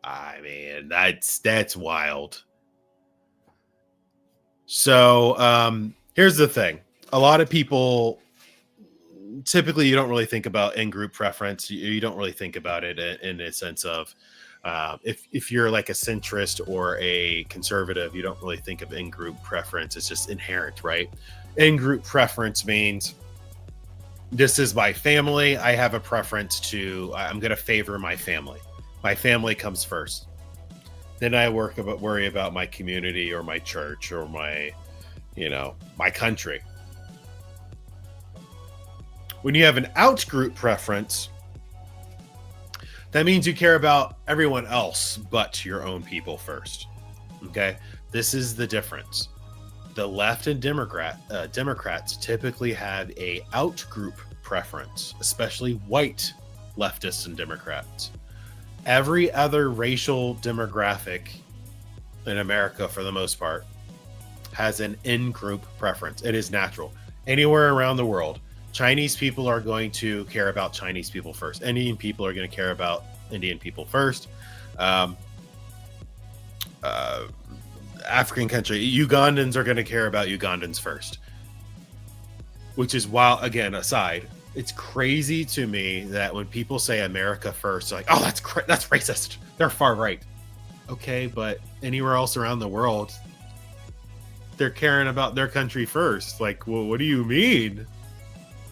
I mean, that's wild. So here's the thing. A lot of people, typically, you don't really think about in-group preference. You don't really think about it in a sense of if you're like a centrist or a conservative, you don't really think of in-group preference. It's just inherent, right? In-group preference means this is my family. I have a preference I'm going to favor my family. My family comes first. Then I worry about my community or my church or my country. When you have an out-group preference, that means you care about everyone else but your own people first. Okay? This is the difference. The left and Democrats typically have a out-group preference, especially white leftists and Democrats. Every other racial demographic in America, for the most part, has an in-group preference. It is natural. Anywhere around the world, Chinese people are going to care about Chinese people first. Indian people are going to care about Indian people first. African country, Ugandans are going to care about Ugandans first. Which is, while again, aside, it's crazy to me that when people say America first, like, oh, that's racist. They're far right. Okay, but anywhere else around the world, they're caring about their country first. Like, well, what do you mean?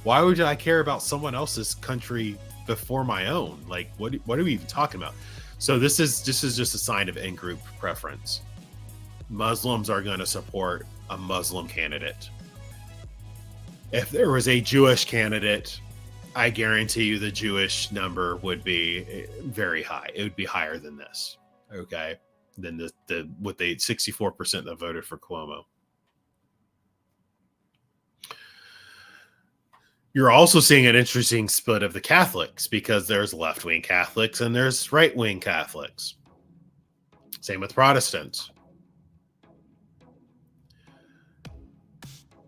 Why would I care about someone else's country before my own? Like, what are we even talking about? So this is just a sign of in-group preference. Muslims are going to support a Muslim candidate. If there was a Jewish candidate, I guarantee you the Jewish number would be very high. It would be higher than this. Okay, than the 64% that voted for Cuomo. You're also seeing an interesting split of the Catholics because there's left-wing Catholics and there's right-wing Catholics. Same with Protestants.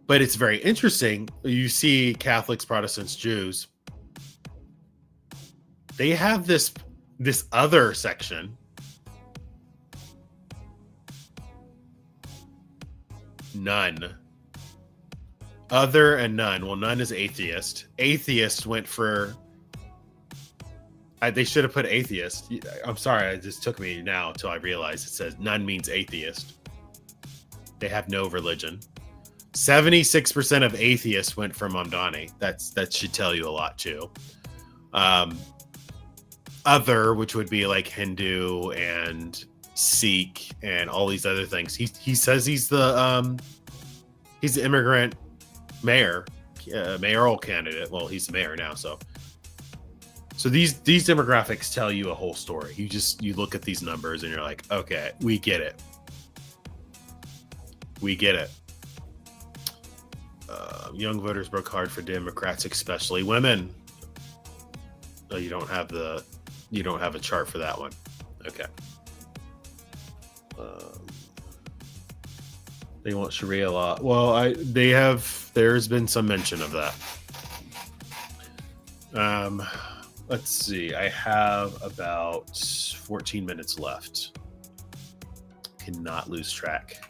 But it's very interesting. You see Catholics, Protestants, Jews. They have this other section. None. Other and none. Well, none is atheist. Atheist went for... they should have put atheist. I'm sorry, it just took me now until I realized it says none means atheist. They have no religion. 76% of atheists went for Mamdani. That should tell you a lot too. Other, which would be like Hindu and Sikh and all these other things. He says he's the immigrant mayor, mayoral candidate. Well, he's the mayor now, so these demographics tell you a whole story. You look at these numbers and you're like, okay, we get it. We get it. Young voters broke hard for Democrats, especially women. Oh, you don't have a chart for that one. Okay. They want Sharia law. Well, there's been some mention of that. Let's see. I have about 14 minutes left. Cannot lose track.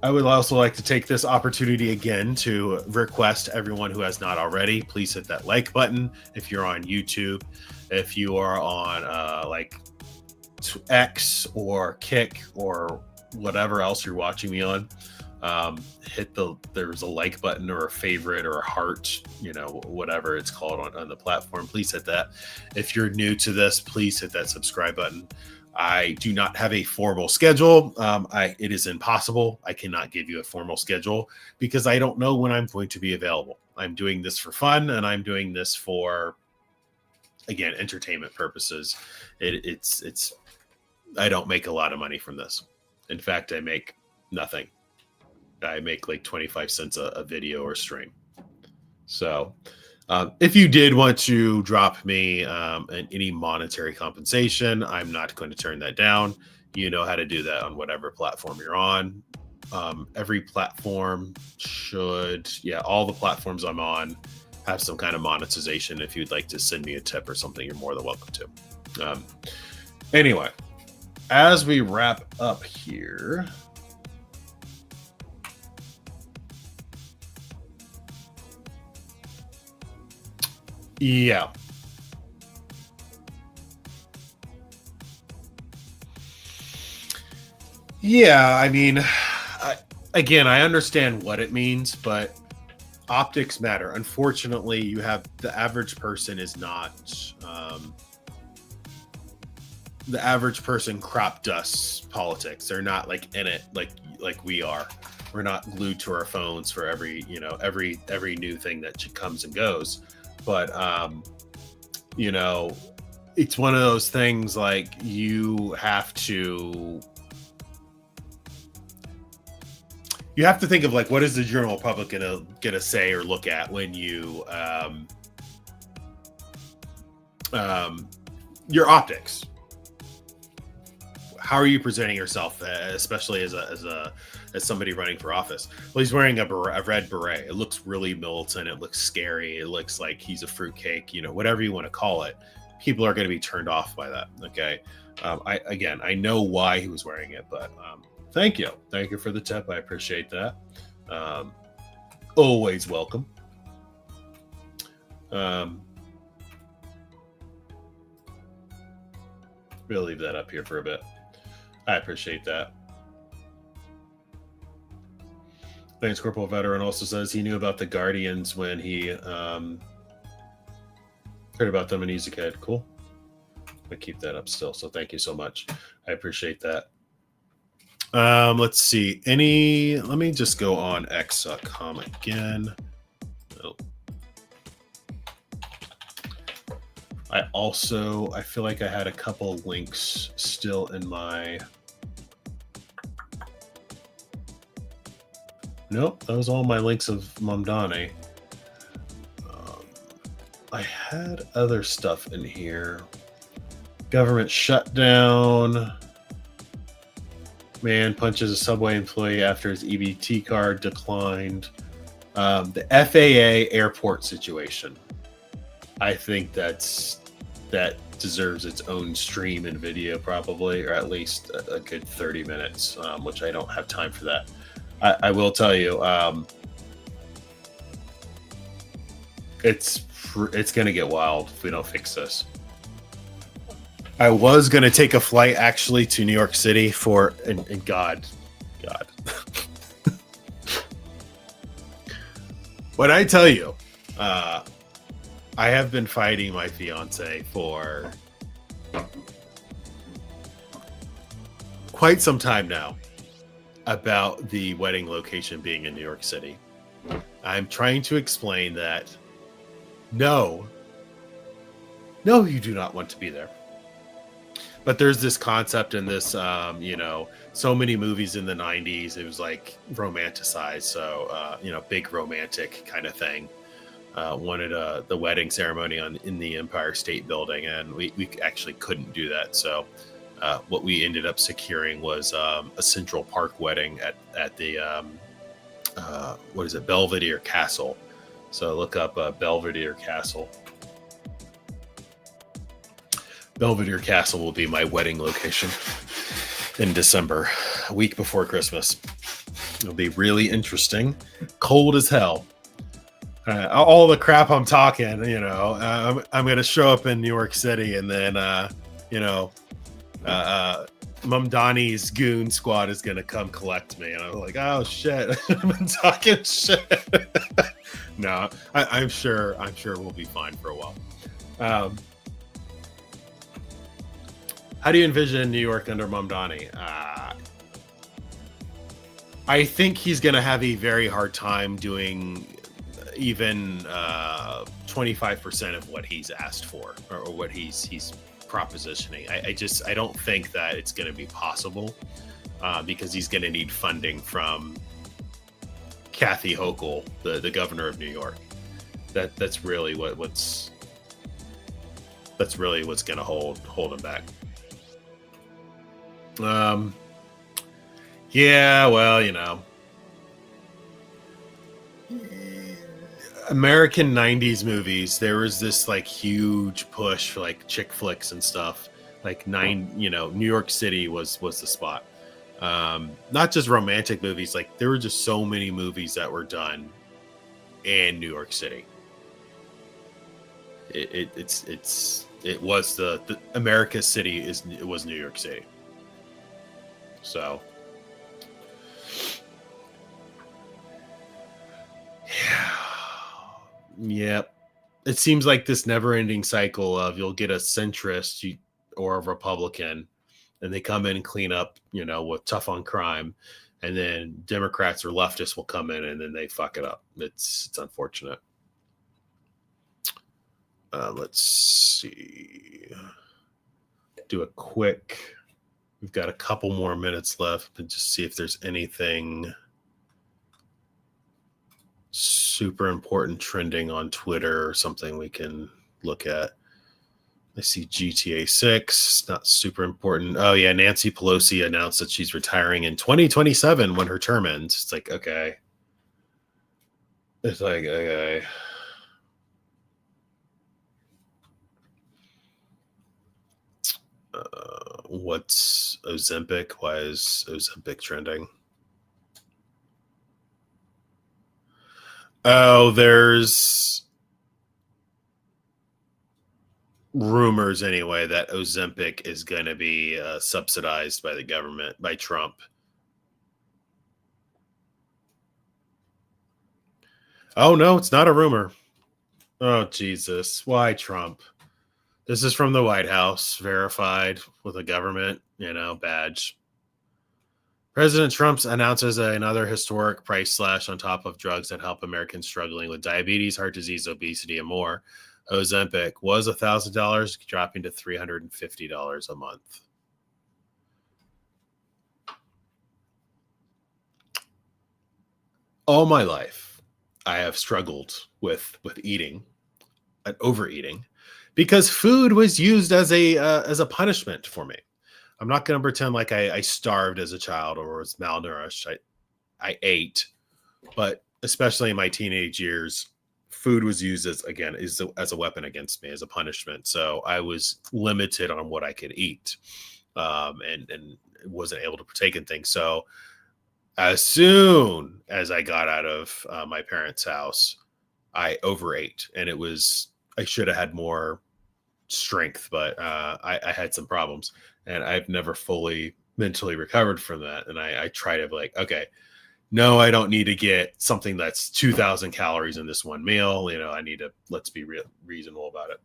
I would also like to take this opportunity again to request everyone who has not already, please hit that like button. If you're on YouTube, if you are on X or Kick or whatever else you're watching me on, there's a like button or a favorite or a heart, whatever it's called on the platform. Please hit that. If you're new to this, please hit that subscribe button. I do not have a formal schedule. It is impossible. I cannot give you a formal schedule because I don't know when I'm going to be available. I'm doing this for fun, and I'm doing this for, again, entertainment purposes. It's I don't make a lot of money from this. In fact, I make nothing. I make like 25 cents a video or stream. So if you did want to drop me any monetary compensation, I'm not going to turn that down. you know how to do that on whatever platform you're on. Every platform should, all the platforms I'm on have some kind of monetization. If you'd like to send me a tip or something, you're more than welcome to. Anyway, as we wrap up here, yeah. Yeah, I mean, I understand what it means, but optics matter. Unfortunately, you have the average person is not the average person crop dusts politics. They're not like in it like we are. We're not glued to our phones for every new thing that comes and goes. But it's one of those things like you have to think of like, what is the general public gonna say or look at when you your optics. How are you presenting yourself, especially as somebody running for office? Well, he's wearing a red beret. It looks really militant. It looks scary. It looks like he's a fruitcake. Whatever you want to call it. People are going to be turned off by that. Okay. I know why he was wearing it, but thank you for the tip. I appreciate that. Always welcome. We'll leave that up here for a bit. I appreciate that. Lance Corporal Veteran also says he knew about the Guardians when he heard about them when he's a kid. Cool. I keep that up still. So thank you so much. I appreciate that. Let's see. Let me just go on x.com again. Oh. I feel like I had a couple links still in my. Nope, that was all my links of Mamdani. I had other stuff in here. Government shutdown. Man punches a subway employee after his EBT card declined. The FAA airport situation. I think that deserves its own stream and video probably, or at least a good 30 minutes, which I don't have time for that. I will tell you, it's going to get wild if we don't fix this. I was going to take a flight actually to New York City and God. When I tell you, I have been fighting my fiance for quite some time now about the wedding location being in New York City. I'm trying to explain that no, you do not want to be there. But there's this concept in this, so many movies in the 90s, it was like romanticized. So, big romantic kind of thing. Wanted the wedding ceremony in the Empire State Building, and we actually couldn't do that. So what we ended up securing was a Central Park wedding at the Belvedere Castle. So look up Belvedere Castle. Belvedere Castle will be my wedding location in December, a week before Christmas. It'll be really interesting. Cold as hell. All the crap I'm talking, I'm going to show up in New York City, and then, Mamdani's goon squad is going to come collect me. And I'm like, oh, shit. I've been talking shit. No, I'm sure we'll be fine for a while. How do you envision New York under Mamdani? I think he's going to have a very hard time doing even 25% of what he's asked for, or what he's propositioning. I don't think that it's going to be possible because he's going to need funding from Kathy Hochul, the governor of New York. That's really what's going to hold him back. Um, yeah, well, you know, American 90s movies, there was this like huge push for like chick flicks and stuff. Like New York City was the spot. Not just romantic movies, like there were just so many movies that were done in New York City. It was the America's city it was New York City. So yep. It seems like this never-ending cycle of you'll get a centrist or a Republican, and they come in and clean up, with tough on crime, and then Democrats or leftists will come in and then they fuck it up. It's unfortunate. Let's see. Do a quick. We've got a couple more minutes left, and just see if there's anything super important trending on Twitter or something we can look at. I see GTA 6, not super important. Oh yeah, Nancy Pelosi announced that she's retiring in 2027 when her term ends. It's like, okay. It's like, okay. What's Ozempic? Why is Ozempic trending? Oh, there's rumors anyway that Ozempic is going to be subsidized by the government, by Trump. Oh, no, it's not a rumor. Oh, Jesus. Why Trump? This is from the White House, verified with a government, badge. President Trump announces another historic price slash on top of drugs that help Americans struggling with diabetes, heart disease, obesity, and more. Ozempic was $1,000, dropping to $350 a month. All my life, I have struggled with eating and overeating because food was used as a punishment for me. I'm not going to pretend like I starved as a child or was malnourished. I ate, but especially in my teenage years, food was used as a weapon against me, as a punishment. So I was limited on what I could eat, and wasn't able to partake in things. So as soon as I got out of my parents' house, I overate, and I should have had more strength, but I had some problems, and I've never fully mentally recovered from that. And I try to be like, okay, no, I don't need to get something that's 2,000 calories in this one meal. I need to, let's be reasonable about it.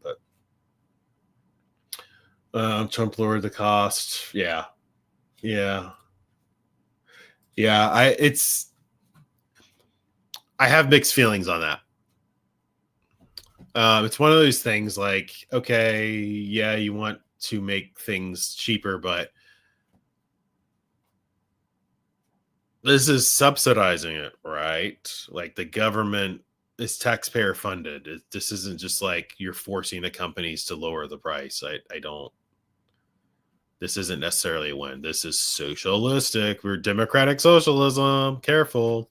But Trump lowered the cost. Yeah. I have mixed feelings on that. It's one of those things like, okay, yeah, you want to make things cheaper, but this is subsidizing it, right? Like the government is taxpayer funded. This isn't just like you're forcing the companies to lower the price. This isn't necessarily a win. This is socialistic. We're democratic socialism. Careful.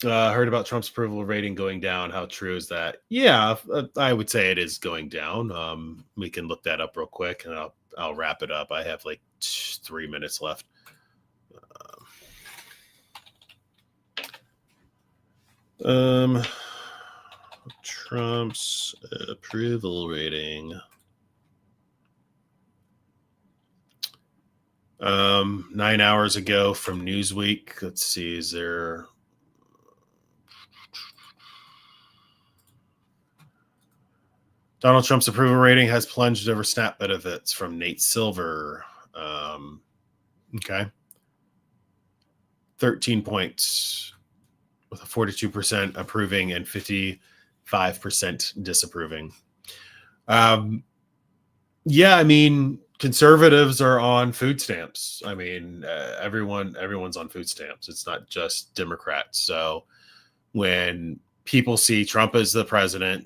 Heard about Trump's approval rating going down. How true is that? Yeah, I would say it is going down. We can look that up real quick, and I'll wrap it up. I have like 3 minutes left. Trump's approval rating. 9 hours ago from Newsweek. Let's see, is there... Donald Trump's approval rating has plunged over SNAP benefits from Nate Silver. Okay. 13 points with a 42% approving and 55% disapproving. Yeah, I mean, conservatives are on food stamps. I mean, everyone's on food stamps. It's not just Democrats. So when people see Trump as the president's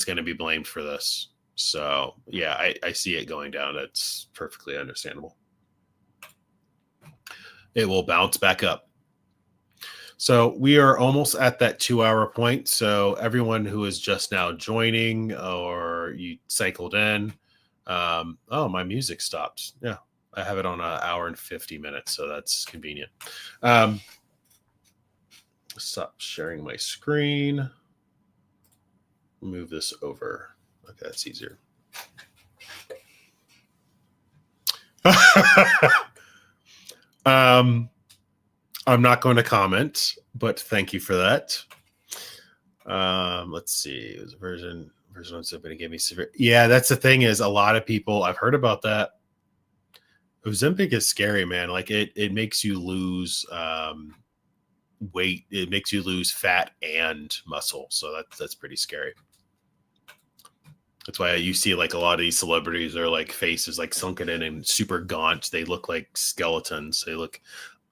going to be blamed for this. So yeah, I see it going down. It's perfectly understandable. It will bounce back up. So we are almost at that 2-hour point. So everyone who is just now joining or you cycled in, oh, my music stopped. Yeah, I have it on an hour and 50 minutes, so that's convenient. Stop sharing my screen. Move this over. Okay, that's easier. I'm not going to comment, but thank you for that. Let's see. It was version 1 gave me severe. Yeah, that's the thing is a lot of people, I've heard about that. Ozempic is scary, man. Like it makes you lose weight. It makes you lose fat and muscle. So that's pretty scary. That's why you see like a lot of these celebrities are like faces like sunken in and super gaunt. They look like skeletons. They look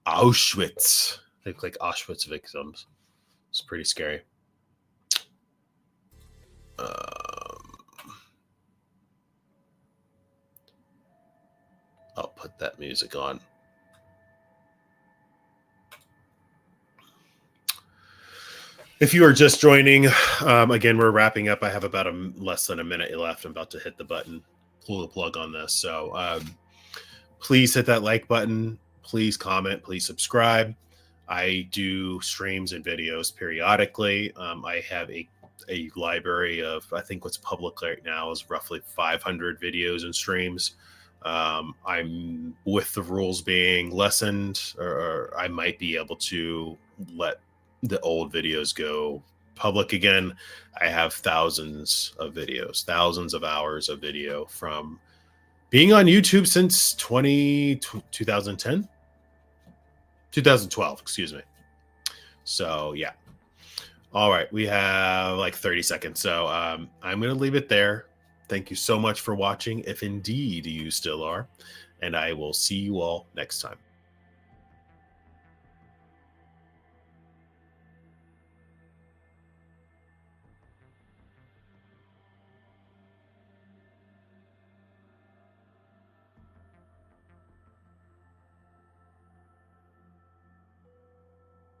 Auschwitz. They look like Auschwitz victims. It's pretty scary. I'll put that music on. If you are just joining, again, we're wrapping up. I have about less than a minute left. I'm about to hit the button, pull the plug on this. So please hit that like button. Please comment. Please subscribe. I do streams and videos periodically. I have a library of, I think what's public right now is roughly 500 videos and streams. I'm with the rules being lessened, or I might be able to let the old videos go public again. I have thousands of videos, thousands of hours of video from being on YouTube since 2010, 2012, excuse me. So yeah. All right. We have like 30 seconds. So I'm going to leave it there. Thank you so much for watching, if indeed you still are, and I will see you all next time.